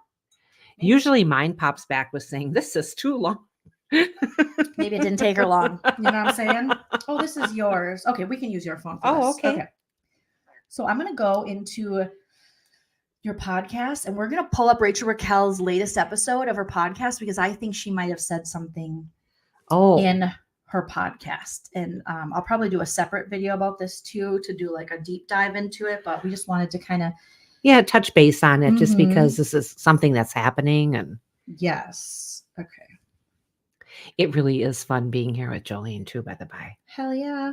Usually mine pops back with saying, this is too long. Maybe it didn't take her long. You know what I'm saying? Oh, this is yours. Okay, we can use your phone for this. Okay. So I'm going to go into your podcast and we're going to pull up Rachel Raquel's latest episode of her podcast because I think she might have said something in her podcast. And I'll probably do a separate video about this too, to do like a deep dive into it. But we just wanted to kind of touch base on it just because this is something that's happening. And yes. Okay. It really is fun being here with Joleen too, by the by. Hell yeah.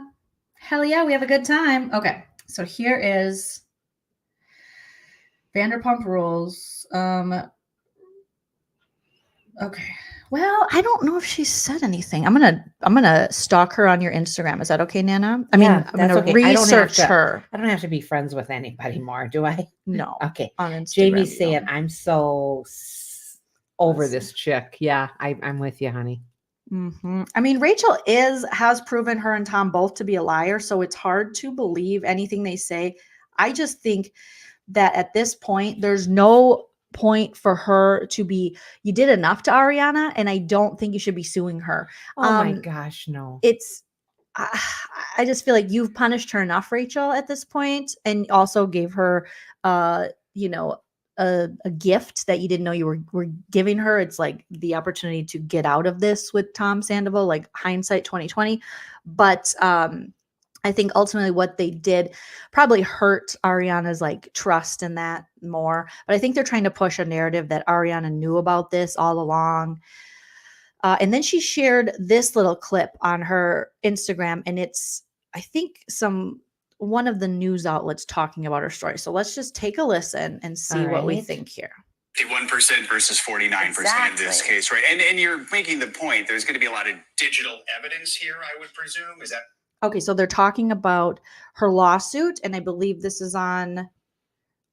Hell yeah. We have a good time. Okay. So here is Vanderpump Rules. Okay. Well, I don't know if she said anything. I'm gonna stalk her on your Instagram. Is that okay, Nana? I'm gonna research her. I don't have to be friends with anybody more, do I? No. Okay. On Instagram, Jamie's saying I'm so over this chick. Yeah, I'm with you, honey. Mm-hmm. I mean, Rachel has proven her and Tom both to be a liar, so it's hard to believe anything they say. I just think that at this point, there's no point for her to be. You did enough to Ariana, and I don't think you should be suing her. Oh my gosh, no! It's. I just feel like you've punished her enough, Rachel, at this point, and also gave her, a gift that you didn't know you were giving her. It's like the opportunity to get out of this with Tom Sandoval, like hindsight 2020. But I think ultimately what they did probably hurt Ariana's like trust in that more. But I think they're trying to push a narrative that Ariana knew about this all along. And then she shared this little clip on her Instagram, and it's, I think, one of the news outlets talking about her story. So let's just take a listen and see what we think here. 51% versus 49% in this case, right? And you're making the point, there's going to be a lot of digital evidence here, I would presume. Is that? Okay, so they're talking about her lawsuit, and I believe this is on,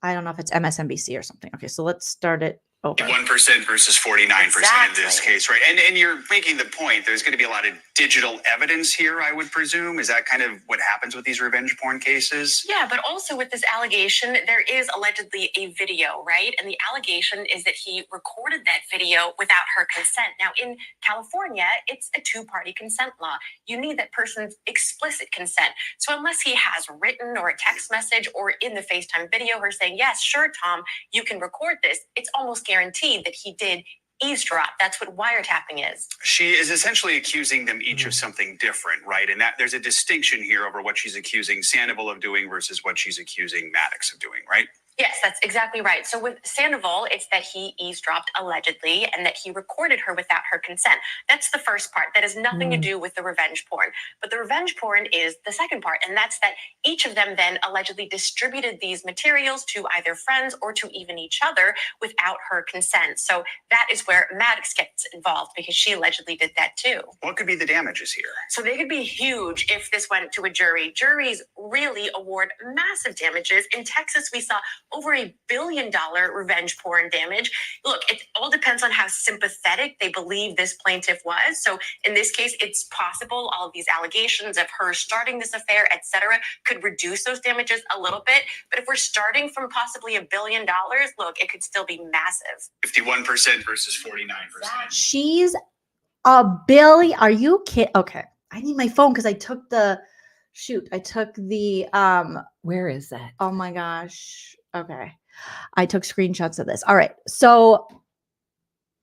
I don't know if it's MSNBC or something. Okay, so let's start it over. 1% versus 49% in this case, right? And you're making the point, there's going to be a lot of digital evidence here, I would presume. Is that kind of what happens with these revenge porn cases? Yeah, but also with this allegation, there is allegedly a video, right? And the allegation is that he recorded that video without her consent. Now, in California, it's a two-party consent law. You need that person's explicit consent. So unless he has written or a text message or in the FaceTime video her saying, yes, sure, Tom, you can record this, it's almost guaranteed that he did eavesdrop. That's what wiretapping is. She is essentially accusing them each of something different, right? And that there's a distinction here over what she's accusing Sandoval of doing versus what she's accusing Maddox of doing, right? Yes, that's exactly right. So with Sandoval, it's that he eavesdropped allegedly and that he recorded her without her consent. That's the first part. That has nothing to do with the revenge porn. But the revenge porn is the second part. And that's that each of them then allegedly distributed these materials to either friends or to even each other without her consent. So that is where Maddox gets involved because she allegedly did that too. What could be the damages here? So they could be huge if this went to a jury. Juries really award massive damages. In Texas, we saw over $1 billion revenge porn damage. Look, it all depends on how sympathetic they believe this plaintiff was. So in this case, it's possible all of these allegations of her starting this affair, etc., could reduce those damages a little bit. But if we're starting from possibly $1 billion, look, it could still be massive. 51% versus 49%. She's $1 billion. Are you kidding? Okay. I need my phone because I took the where is that? Oh my gosh. Okay. I took screenshots of this. All right. So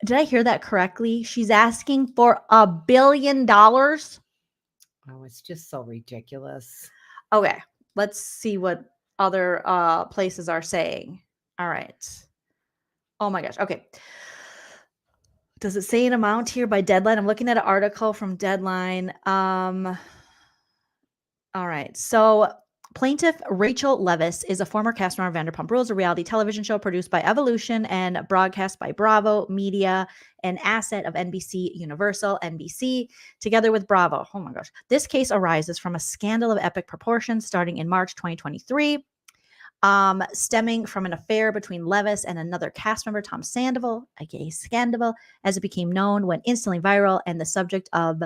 did I hear that correctly? She's asking for $1 billion. Oh, it's just so ridiculous. Okay. Let's see what other places are saying. All right. Oh my gosh. Okay. Does it say an amount here by Deadline? I'm looking at an article from Deadline. All right. So plaintiff Rachel Leviss is a former cast member of Vanderpump Rules, a reality television show produced by Evolution and broadcast by Bravo Media, an asset of NBC Universal, NBC, together with Bravo. Oh my gosh. This case arises from a scandal of epic proportions starting in March 2023. Stemming from an affair between Leviss and another cast member, Tom Sandoval, a gay scandal, as it became known, went instantly viral and the subject of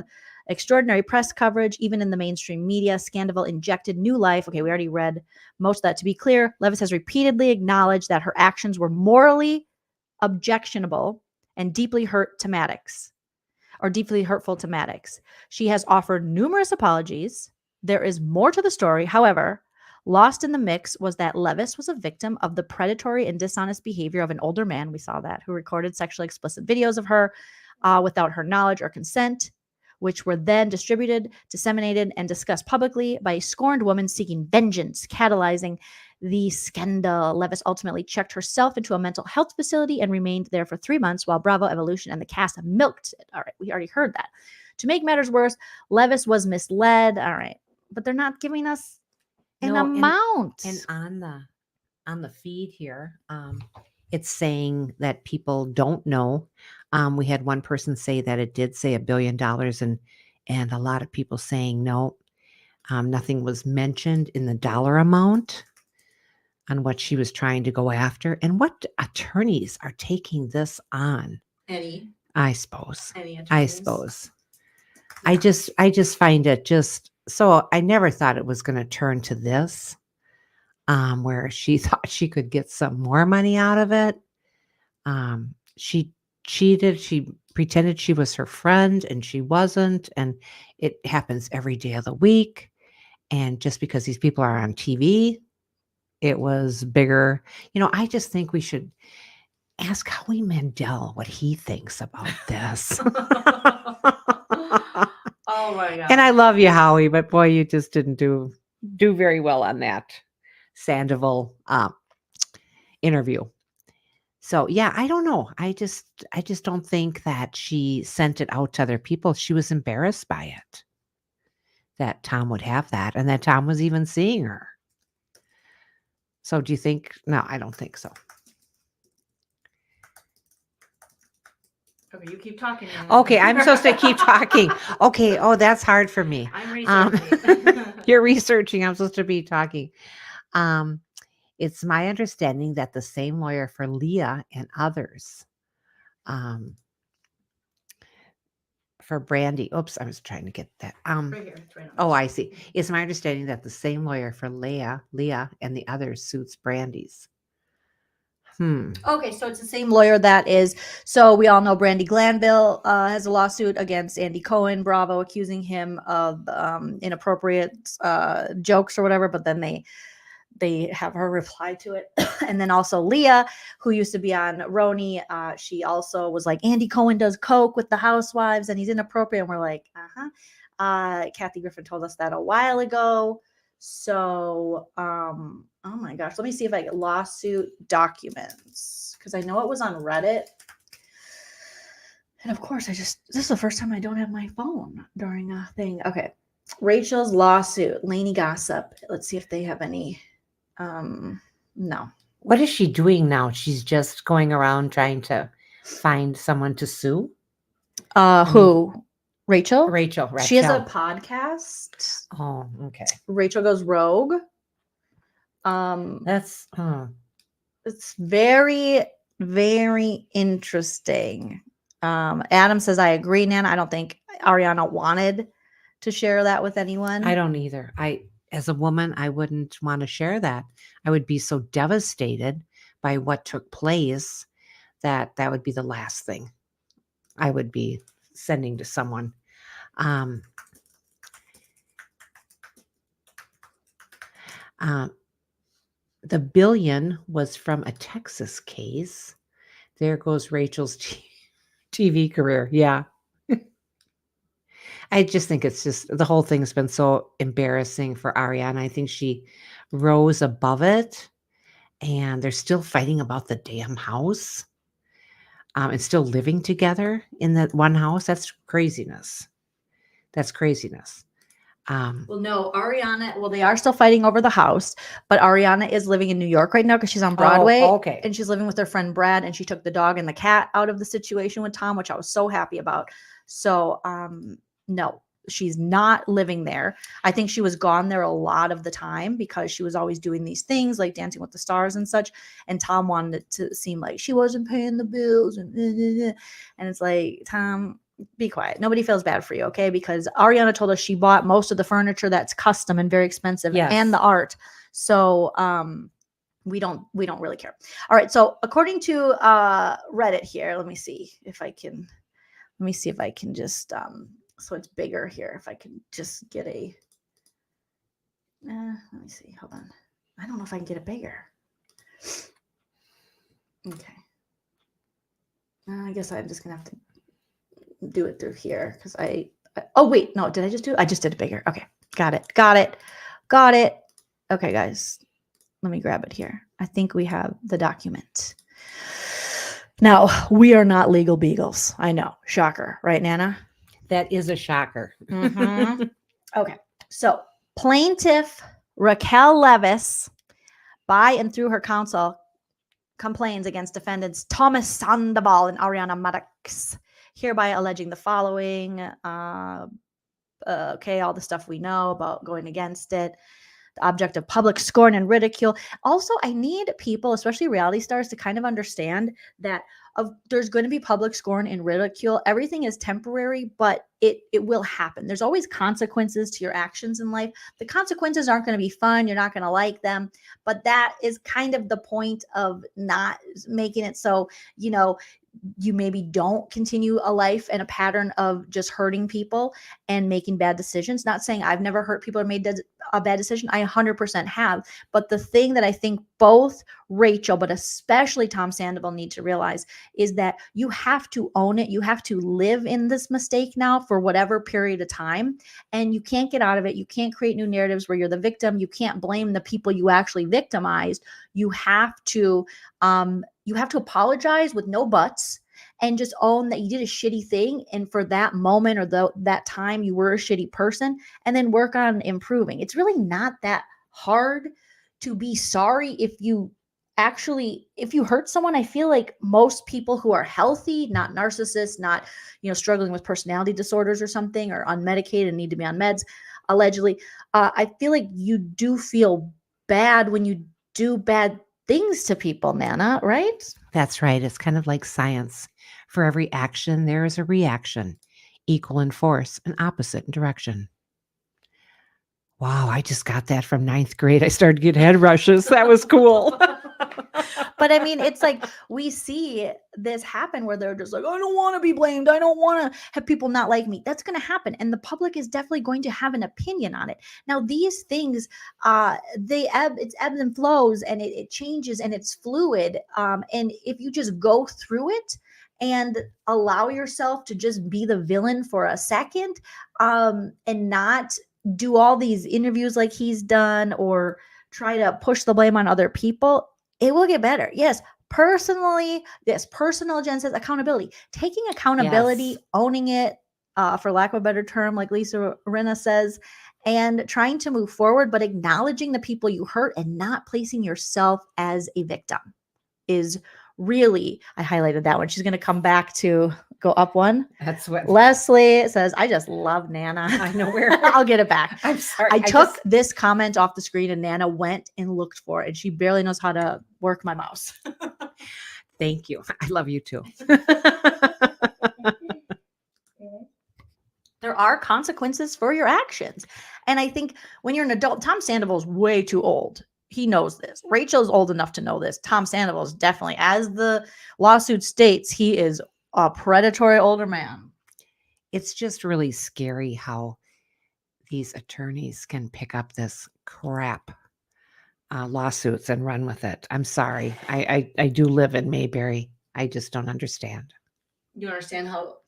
extraordinary press coverage, even in the mainstream media. Sandoval injected new life. Okay, we already read most of that. To be clear, Leviss has repeatedly acknowledged that her actions were morally objectionable and deeply hurtful to Maddox. She has offered numerous apologies. There is more to the story. However, lost in the mix was that Leviss was a victim of the predatory and dishonest behavior of an older man, we saw that, who recorded sexually explicit videos of her without her knowledge or consent, which were then distributed, disseminated, and discussed publicly by a scorned woman seeking vengeance, catalyzing the scandal. Leviss ultimately checked herself into a mental health facility and remained there for 3 months while Bravo, Evolution, and the cast milked it. All right, we already heard that. To make matters worse, Leviss was misled. All right, but they're not giving us an amount. And on the feed here, it's saying that people don't know. We had one person say that it did say $1 billion, and a lot of people saying no. Nothing was mentioned in the dollar amount on what she was trying to go after, and what attorneys are taking this on. Any? I suppose. Any attorneys? I suppose. I just find it just. So I never thought it was going to turn to this, where she thought she could get some more money out of it. She cheated. She pretended she was her friend and she wasn't. And it happens every day of the week. And just because these people are on TV, it was bigger. I just think we should ask Howie Mandel what he thinks about this. Oh my God. And I love you, Howie, but boy, you just didn't do very well on that Sandoval interview. So yeah, I don't know. I just don't think that she sent it out to other people. She was embarrassed by it, that Tom would have that, and that Tom was even seeing her. So do you think? No, I don't think so. Okay, you keep talking. Okay, I'm supposed to keep talking. Okay, that's hard for me. I'm researching. You're researching. I'm supposed to be talking. It's my understanding that the same lawyer for Leah and others, for Brandy. Oops, I was trying to get that. Right here. It's right on. Oh, I see. It's my understanding that the same lawyer for Leah, and the others suits Brandy's. Okay, so it's the same lawyer that is. So we all know Brandi Glanville has a lawsuit against Andy Cohen, Bravo, accusing him of inappropriate jokes or whatever. But then they have her reply to it. And then also Leah, who used to be on Roni, she also was like, Andy Cohen does coke with the housewives and he's inappropriate. And we're like, Kathy Griffin told us that a while ago. So, oh my gosh, let me see if I get lawsuit documents, because I know it was on Reddit. And of course, this is the first time I don't have my phone during a thing. Okay. Rachel's lawsuit, Lainey Gossip. Let's see if they have any. No. What is she doing now? She's just going around trying to find someone to sue? Who? Rachel? Rachel. She has a podcast. Oh, okay. Rachel Goes Rogue. That's it's very, very interesting. Adam says, I agree, Nana. I don't think Ariana wanted to share that with anyone. I don't either. As a woman, I wouldn't want to share that. I would be so devastated by what took place that would be the last thing I would be sending to someone. The billion was from a Texas case. There goes Rachel's TV career. Yeah. I just think it's just the whole thing's been so embarrassing for Ariana. I think she rose above it, and they're still fighting about the damn house. And still living together in that one house. That's craziness. That's craziness. Well, no, Ariana, well, they are still fighting over the house, but Ariana is living in New York right now because she's on Broadway. Okay. And she's living with her friend Brad, and she took the dog and the cat out of the situation with Tom, which I was so happy about. So, no, she's not living there. I think she was gone there a lot of the time because she was always doing these things like Dancing with the Stars and such. And Tom wanted it to seem like she wasn't paying the bills. And it's like, Tom, be quiet. Nobody feels bad for you, okay? Because Ariana told us she bought most of the furniture that's custom and very expensive, and the art. So we don't really care. All right. So according to Reddit here, let me see if I can just so it's bigger here. If I can just get a let me see. Hold on. I don't know if I can get it bigger. Okay. I guess I'm just gonna have to do it through here because oh wait, no, did I just do it? I just did it bigger. Okay, got it. Okay, guys, let me grab it here. I think we have the document. Now, we are not legal beagles. I know, shocker, right, Nana? That is a shocker. Mhm. Okay, so plaintiff Raquel Levis, by and through her counsel, complains against defendants Thomas Sandoval and Ariana Maddox, hereby alleging the following. Okay, all the stuff we know about going against it. The object of public scorn and ridicule. Also, I need people, especially reality stars, to kind of understand that there's going to be public scorn and ridicule. Everything is temporary, but it will happen. There's always consequences to your actions in life. The consequences aren't going to be fun. You're not going to like them, but that is kind of the point of not making it so, you maybe don't continue a life and a pattern of just hurting people and making bad decisions. Not saying I've never hurt people or made a bad decision. I 100% have. But the thing that I think both Rachel, but especially Tom Sandoval, need to realize is that you have to own it. You have to live in this mistake now for whatever period of time. And you can't get out of it. You can't create new narratives where you're the victim. You can't blame the people you actually victimized. You have to apologize with no buts and just own that you did a shitty thing. And for that moment or that time, you were a shitty person, and then work on improving. It's really not that hard to be sorry if you hurt someone. I feel like most people who are healthy, not narcissists, not, struggling with personality disorders or something, or unmedicated and need to be on meds, allegedly, I feel like you do feel bad when you do bad things to people, Nana, right? That's right. It's kind of like science. For every action, there is a reaction, equal in force and opposite in direction. Wow, I just got that from 9th grade. I started to get head rushes. That was cool. But I mean, it's like we see this happen where they're just like, I don't want to be blamed. I don't want to have people not like me. That's going to happen. And the public is definitely going to have an opinion on it. Now, these things, it's ebbs and flows, and it changes, and it's fluid. And if you just go through it and allow yourself to just be the villain for a second, and not do all these interviews like he's done or try to push the blame on other people, it will get better. Yes, personal, Jen says, accountability. Taking accountability, Yes. owning it, for lack of a better term, like Lisa Rinna says, and trying to move forward, but acknowledging the people you hurt and not placing yourself as a victim is really, I highlighted that one. She's going to come back to go up one. That's what Leslie says. I just love Nana. I know where. I'll get it back. I'm sorry. I took this comment off the screen, and Nana went and looked for it, and she barely knows how to work my mouse. Thank you. I love you too. There are consequences for your actions. And I think when you're an adult, Tom Sandoval is way too old. He knows this. Rachel's old enough to know this. Tom Sandoval is definitely, as the lawsuit states, he is a predatory older man. It's just really scary how these attorneys can pick up this crap lawsuits and run with it. I'm sorry. I do live in Mayberry. I just don't understand. You understand how?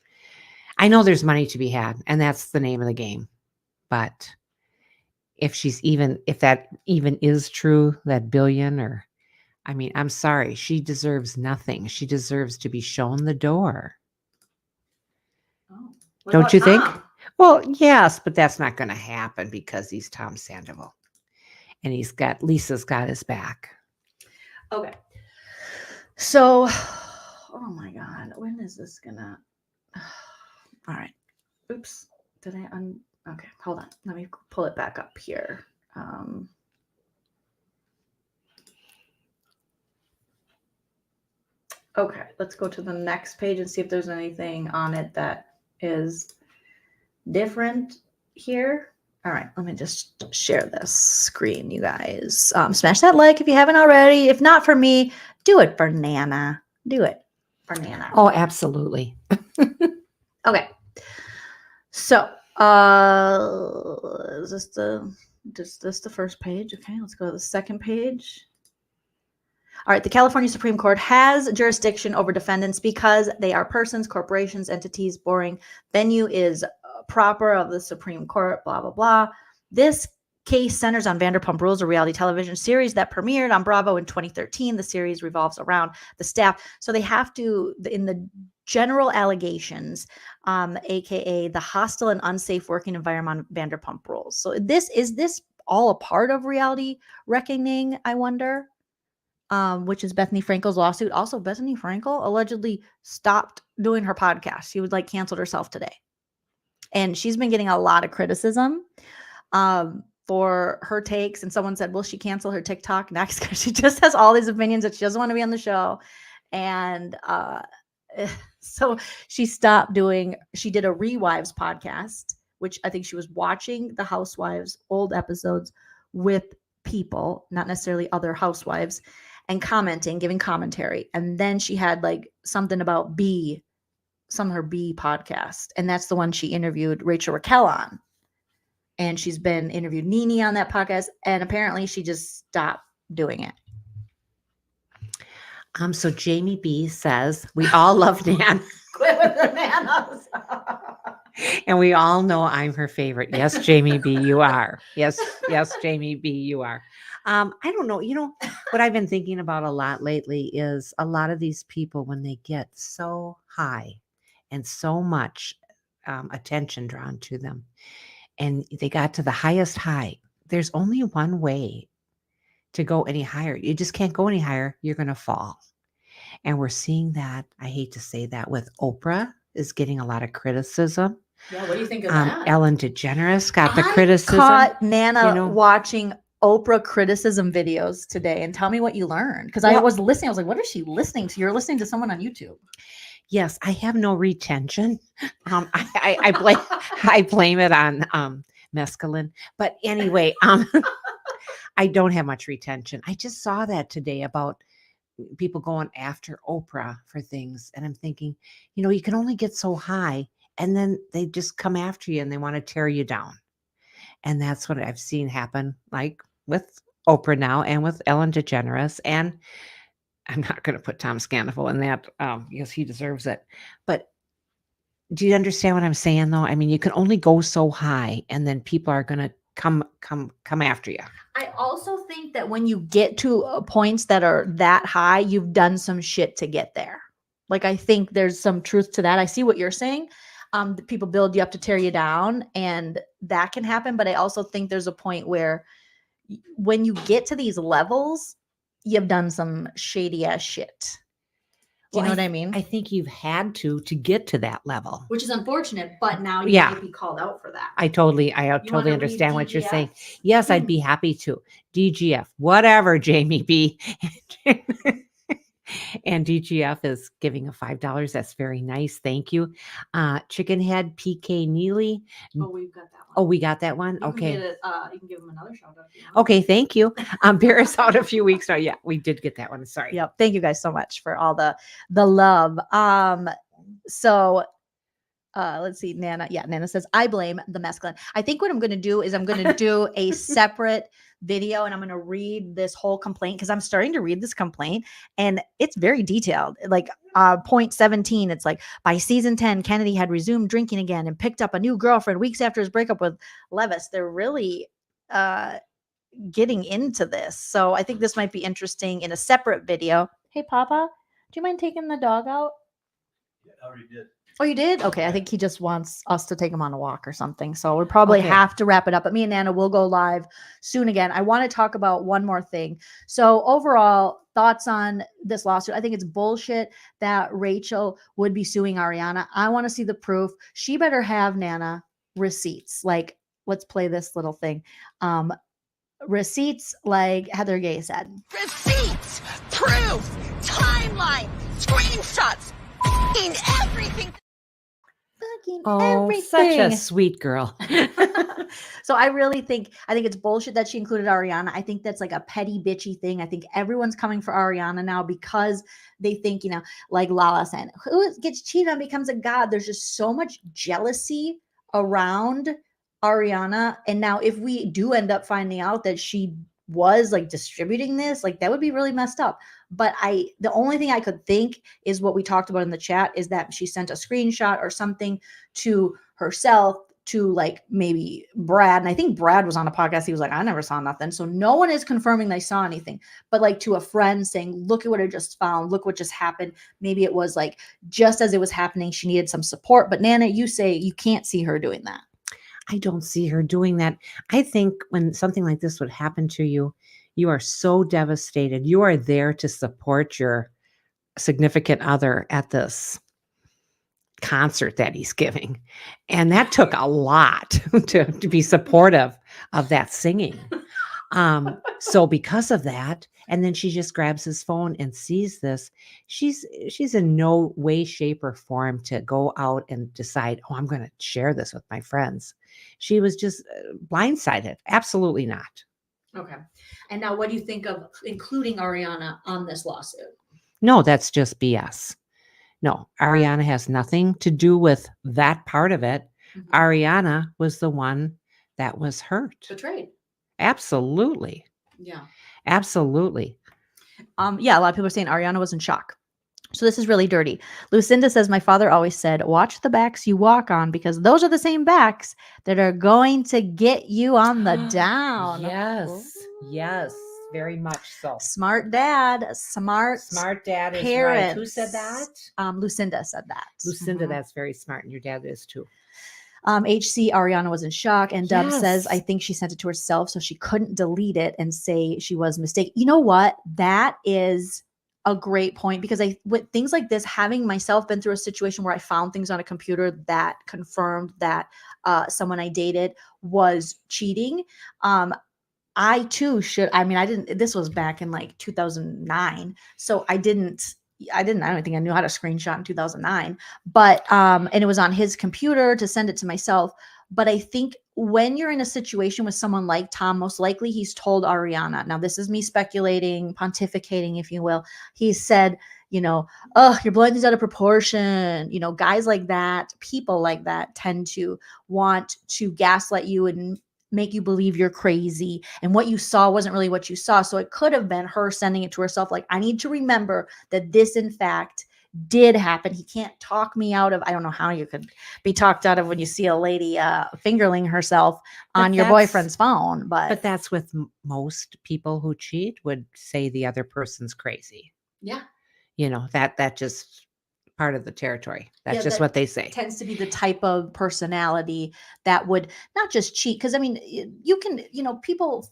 I know there's money to be had, and that's the name of the game. But if that even is true, that billion, or I mean, I'm sorry, she deserves nothing. She deserves to be shown the door. Oh, don't you think? Well, yes, but that's not going to happen because he's Tom Sandoval, and Lisa's got his back. Okay. So, oh my God, when is this gonna? All right. Oops. Did I Okay, hold on. Let me pull it back up here. Okay, let's go to the next page and see if there's anything on it that is different here. All right, let me just share this screen, you guys. Smash that like if you haven't already. If not for me, do it for Nana. Do it for Nana. Oh, absolutely. Okay. So, is this the first page? Okay, let's go to the second page. All right, the California Supreme Court has jurisdiction over defendants because they are persons, corporations, entities. Boring. Venue is proper of the Supreme Court, blah, blah, blah. This case centers on Vanderpump Rules, a reality television series that premiered on Bravo in 2013. The series revolves around the staff. So they have to, in the general allegations, aka the hostile and unsafe working environment on Vanderpump Rules. So is this all a part of reality reckoning, I wonder? Which is Bethany Frankel's lawsuit. Also, Bethany Frankel allegedly stopped doing her podcast. She was canceled herself today. And she's been getting a lot of criticism for her takes. And someone said, will she cancel her TikTok next? Because she just has all these opinions that she doesn't want to be on the show. And so she stopped she did a Rewives podcast, which I think she was watching the Housewives old episodes with people, not necessarily other housewives, and commenting, giving commentary. And then she had something about some of her B podcast. And that's the one she interviewed Rachel Raquel on. And she's been interviewed Nene on that podcast. And apparently she just stopped doing it. So Jamie B says, we all love Nan. Quit with the nanos. And we all know I'm her favorite. Yes, Jamie B, you are. Yes, Jamie B, you are. I don't know. What I've been thinking about a lot lately is a lot of these people, when they get so high and so much attention drawn to them, and they got to the highest high, there's only one way to go any higher. You just can't go any higher. You're going to fall. And we're seeing that. I hate to say that, with Oprah is getting a lot of criticism. Yeah, what do you think of that? Ellen DeGeneres got the criticism. I caught Nana watching Oprah criticism videos today, and tell me what you learned. Because I was listening. I was like, what is she listening to? You're listening to someone on YouTube. Yes, I have no retention. I blame it on mescaline. But anyway, I don't have much retention. I just saw that today about people going after Oprah for things. And I'm thinking, you can only get so high, and then they just come after you and they want to tear you down. And that's what I've seen happen, with Oprah now and with Ellen DeGeneres. And I'm not going to put Tom Sandoval in that because he deserves it. But do you understand what I'm saying, though? I mean, you can only go so high, and then people are going to come after you. I also think that when you get to points that are that high, you've done some shit to get there. I think there's some truth to that. I see what you're saying. People build you up to tear you down, and that can happen. But I also think there's a point where when you get to these levels, you've done some shady ass shit. Do you know what I mean? I think you've had to get to that level, which is unfortunate, but now you might be called out for that. I totally understand what you're saying. Yes, I'd be happy to. DGF, whatever, Jamie B. And DGF is giving a $5. That's very nice. Thank you. Chicken Head PK Neely. Oh, we've got that one. Oh, we got that one? Okay. You can give them another shout out. Okay, thank you. Bear us out a few weeks. Oh, yeah, we did get that one. Sorry. Yep. Thank you guys so much for all the love. So let's see, Nana. Yeah, Nana says, I blame the mescaline. I think what I'm going to do is I'm going to do a separate video, and I'm going to read this whole complaint, because I'm starting to read this complaint and it's very detailed. Point 17, it's by season 10, Kennedy had resumed drinking again and picked up a new girlfriend weeks after his breakup with Levis. They're really getting into this. So I think this might be interesting in a separate video. Hey, Papa, do you mind taking the dog out? I already did. Oh, you did? Okay. I think he just wants us to take him on a walk or something. So we'll probably have to wrap it up. But me and Nana will go live soon again. I want to talk about one more thing. So overall, thoughts on this lawsuit. I think it's bullshit that Rachel would be suing Ariana. I want to see the proof. She better have, Nana, receipts. Like, let's play this little thing. Receipts, like Heather Gay said. Receipts, proof, timeline, screenshots, everything. Oh, such a sweet girl. So I think it's bullshit that she included Ariana. I think that's like a petty bitchy thing. I think everyone's coming for Ariana now because they think, like Lala said, who gets cheated on becomes a god. There's just so much jealousy around Ariana. And now if we do end up finding out that she was like distributing this, like that would be really messed up. But the only thing I could think is what we talked about in the chat is that she sent a screenshot or something to herself to like maybe Brad. And I think Brad was on a podcast. He was like, I never saw nothing. So no one is confirming they saw anything, but like to a friend saying, look at what I just found. Look what just happened. Maybe it was like just as it was happening, she needed some support. But Nana, you say you can't see her doing that. I don't see her doing that. I think when something like this would happen to you, you are so devastated. You are there to support your significant other at this concert that he's giving. And that took a lot to be supportive of that singing. So because of that, and then she just grabs his phone and sees this, she's in no way, shape, or form to go out and decide, oh, I'm going to share this with my friends. She was just blindsided. Absolutely not. Okay. And now what do you think of including Ariana on this lawsuit? No, that's just BS. No, Ariana has nothing to do with that part of it. Mm-hmm. Ariana was the one that was hurt. Betrayed. Absolutely. Yeah. Absolutely. Yeah, a lot of people are saying Ariana was in shock. So this is really dirty. Lucinda says, my father always said, watch the backs you walk on because those are the same backs that are going to get you on the down. Yes. Ooh. Yes. Very much so. Smart dad. Smart dad is parents. right. Who said that? Lucinda said that. Lucinda, that's very smart. And your dad is too. HC Ariana was in shock, and Dub says, I think she sent it to herself so she couldn't delete it and say she was mistaken. You know what? That is a great point because with things like this, having myself been through a situation where I found things on a computer that confirmed that someone I dated was cheating. I too should. I mean, this was back in like 2009. So I don't think I knew how to screenshot in 2009, but, and it was on his computer to send it to myself. But I think when you're in a situation with someone like Tom, most likely he's told Ariana. Now, this is me speculating, pontificating, if you will. He said, oh, you're blowing things out of proportion. Guys like that, people like that tend to want to gaslight you and make you believe you're crazy. And what you saw wasn't really what you saw. So it could have been her sending it to herself. Like, I need to remember that this, in fact, did happen. He can't talk me out of, I don't know how you could be talked out of when you see a lady fingerling herself on your boyfriend's phone. But that's with most people who cheat would say the other person's crazy. Yeah. That just part of the territory. That's just what they say. Tends to be the type of personality that would not just cheat. Cause I mean, you can, people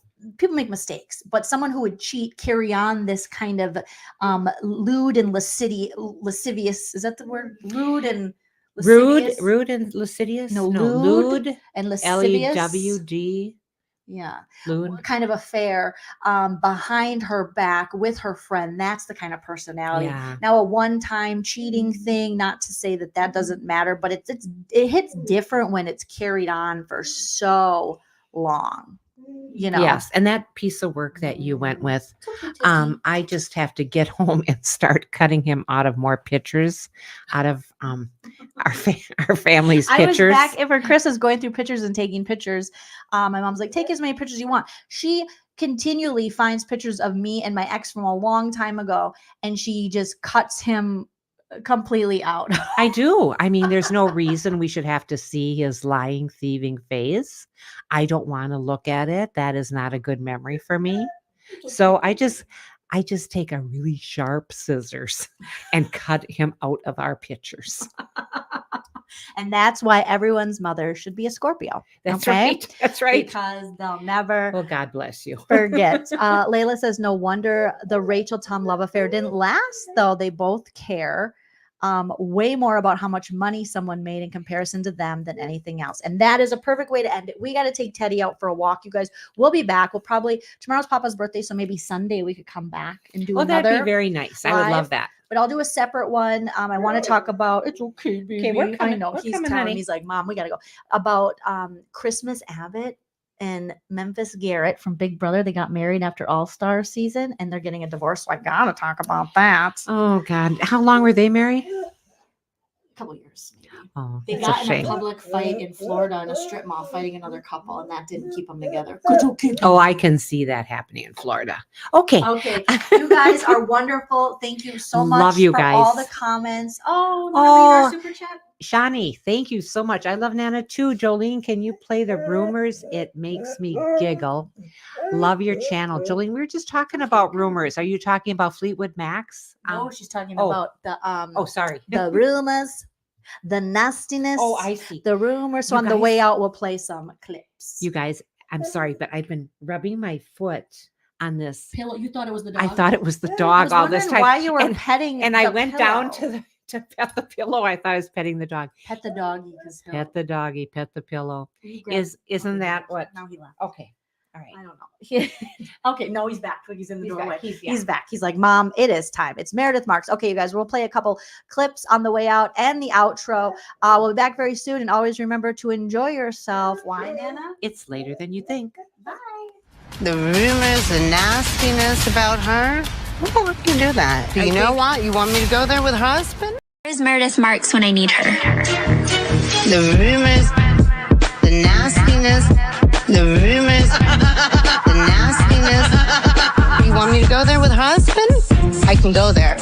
make mistakes, but someone who would cheat, carry on this kind of lewd and lascivious. Is that the word? Lewd and lascivious? Rude and lascivious? No, lewd and lascivious. LEWD. Yeah. Lewd. Kind of affair behind her back with her friend. That's the kind of personality. Yeah. Now, a one-time cheating thing, not to say that doesn't matter, but it hits different when it's carried on for so long. Yes. And that piece of work that you went with, I just have to get home and start cutting him out of more pictures, out of our family's pictures. I was back for Chris is going through pictures and taking pictures. My mom's like, take as many pictures you want. She continually finds pictures of me and my ex from a long time ago, and she just cuts him completely out. I do. I mean, there's no reason we should have to see his lying, thieving face. I don't want to look at it. That is not a good memory for me. So I just take a really sharp scissors and cut him out of our pictures. And that's why everyone's mother should be a Scorpio. That's okay? right. That's right. Because they'll never Oh, God bless you. forget. Layla says, no wonder the Rachel Tom love affair didn't last, though. They both care way more about how much money someone made in comparison to them than anything else. And that is a perfect way to end it. We got to take Teddy out for a walk, you guys. We'll be back. We'll probably, tomorrow's Papa's birthday, so maybe Sunday we could come back and do another. That'd be very nice. I would love that. But I'll do a separate one. I want to talk about, it's okay, baby. Okay, we're coming. I know. We're He's coming, telling honey. me, he's like, Mom, we got to go. About Christmas Abbott and Memphis Garrett from Big Brother. They got married after All-Star season, and they're getting a divorce. So I got to talk about that. Oh, God. How long were they married? A couple years. Oh, They it's got a in shame. a public fight in Florida in a strip mall fighting another couple, and that didn't keep them together. Oh, I can see that happening in Florida. Okay. Okay. You guys are wonderful. Thank you so much Love you for all guys. the comments. Oh, want to read our super chat? Shani, thank you so much. I love Nana too. Jolene, can you play the rumors? It makes me giggle. Love your channel. Jolene, we were just talking about rumors. Are you talking about Fleetwood Macs? No, she's talking about the sorry. the rumors, the nastiness. Oh, I see. The rumors. So You on the guys- way out, we'll play some clips. You guys, I'm sorry, but I've been rubbing my foot on this Pillow. You thought it was the dog? I thought it was the I dog was all this wondering time. why you were and, petting and I the went down pillow. to pet the pillow. I thought I was petting the dog. Pet the doggy. Pet the doggy, pet the pillow. He grabbed- Isn't that what? Now he left. Okay. All right. I don't know. Okay, no, he's back. He's in the He's doorway. back. He's back. He's like, Mom, it is time. It's Meredith Marks. Okay, you guys, we'll play a couple clips on the way out and the outro. We'll be back very soon. And always remember to enjoy yourself. Why, Nana? It's later than you think. Bye. The rumors, the nastiness about her. Who would you do that? You know what? You want me to go there with her husband? Where's Meredith Marks when I need her? The rumors, the nastiness, the rumors, the nastiness. You want me to go there with her husband? I can go there.